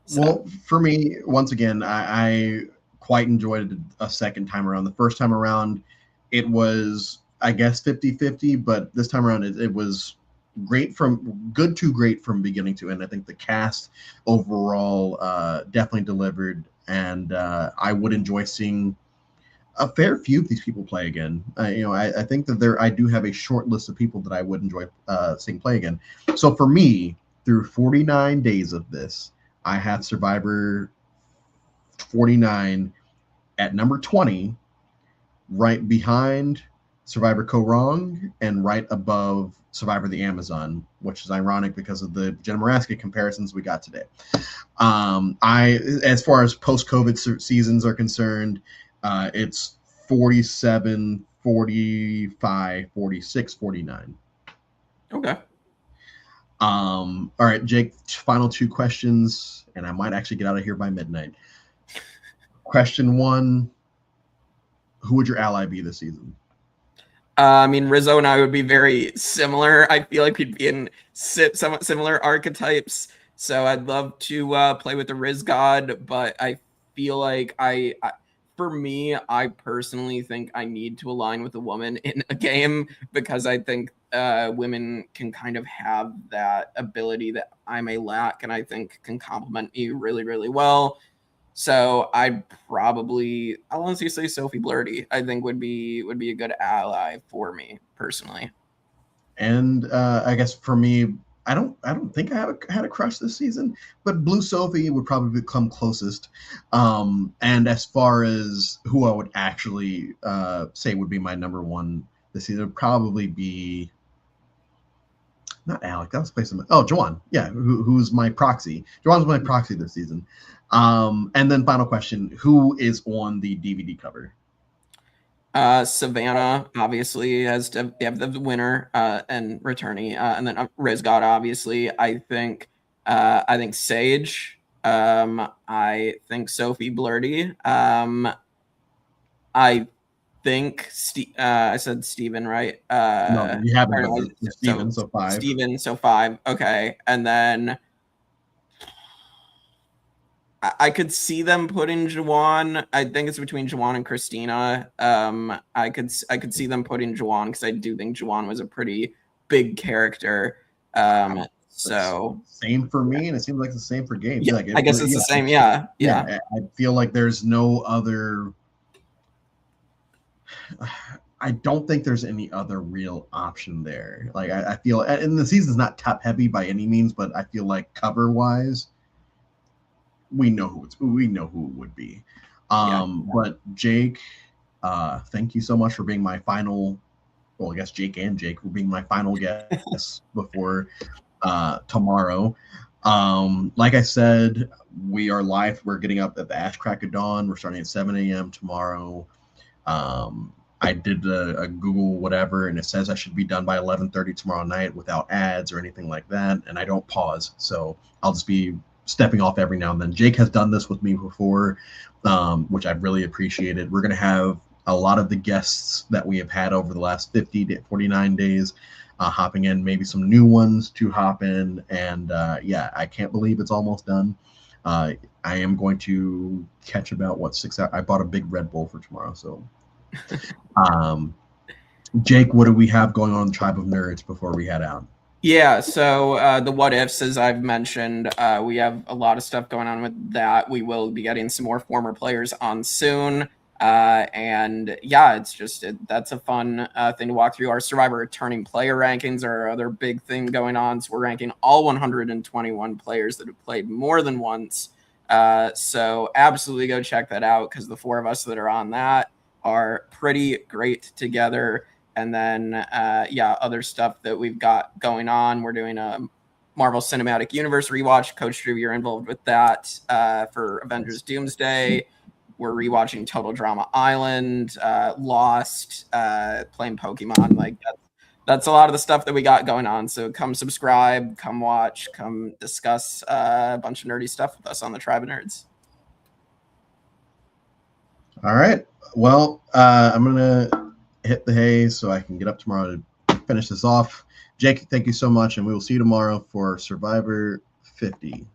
So. Well, for me, once again, I quite enjoyed it a second time around. The first time around, it was, I guess, 50-50, but this time around, it was good to great from beginning to end. I think the cast overall definitely delivered, and I would enjoy seeing a fair few of these people play again. I think that I do have a short list of people that I would enjoy seeing play again. So for me, through 49 days of this, I have Survivor 49 at number 20, right behind Survivor Korong, and right above Survivor the Amazon, which is ironic because of the Jenna Maraska comparisons we got today. As far as post-COVID seasons are concerned, it's 47, 45, 46, 49. Okay. All right, Jake, final two questions, and I might actually get out of here by midnight. Question one, who would your ally be this season? I mean, Rizzo and I would be very similar. I feel like we'd be in somewhat similar archetypes. So I'd love to play with the Riz God, but I feel like for me, I personally think I need to align with a woman in a game because I think women can kind of have that ability that I may lack, and I think can complement me really, really well. So I'll honestly say Sophie Blurdy. I think would be a good ally for me personally. And I guess for me, I don't think I had a crush this season, but Blue Sophie would probably come closest. And as far as who I would actually say would be my number one this season, would probably be not Alec. That was placed in Juwan. Yeah, who's my proxy? Juwan's my proxy this season. And then final question: who is on the DVD cover? Savannah obviously has to have the winner and returnee, and then Riz God obviously. I think Sage. I think Sophie Blurdy. I think I said Steven, right? No, you haven't. Steven, so 5. Steven, so 5. Okay, and then I could see them putting Juwan. I think it's between Juwan and Christina. I could see them putting Juwan because I do think Juwan was a pretty big character. So same for me, and it seems like the same for Games. Yeah, like I guess it's the same. Yeah. I feel like there's no other. I don't think there's any other real option there. Like I feel, and the season's not top heavy by any means, but I feel like cover wise, we know who it would be. But Jake, thank you so much for being my final. Well, I guess Jake and Jake for being my final guests before tomorrow. Like I said, we are live. We're getting up at the ash crack of dawn. We're starting at 7 a.m. tomorrow. I did a Google whatever, and it says I should be done by 11:30 tomorrow night without ads or anything like that. And I don't pause, so I'll just be stepping off every now and then. Jake has done this with me before, which I've really appreciated. We're going to have a lot of the guests that we have had over the last 50 to 49 days hopping in, maybe some new ones to hop in. And I can't believe it's almost done. I am going to catch about 6 hours. I bought a big Red Bull for tomorrow. So, Jake, what do we have going on in Tribe of Nerds before we head out? Yeah, so the what ifs, as I've mentioned, we have a lot of stuff going on with that. We will be getting some more former players on soon. And yeah, that's a fun thing to walk through. Our Survivor returning player rankings are our other big thing going on. So we're ranking all 121 players that have played more than once. So absolutely go check that out because the 4 of us that are on that are pretty great together. And then, other stuff that we've got going on. We're doing a Marvel Cinematic Universe rewatch. Coach Drew, you're involved with that for Avengers Doomsday. We're rewatching Total Drama Island, Lost, playing Pokemon. Like that's a lot of the stuff that we got going on. So come subscribe, come watch, come discuss a bunch of nerdy stuff with us on the Tribe of Nerds. All right. Well, I'm gonna hit the hay so I can get up tomorrow to finish this off. Jake, thank you so much, and we will see you tomorrow for Survivor 50.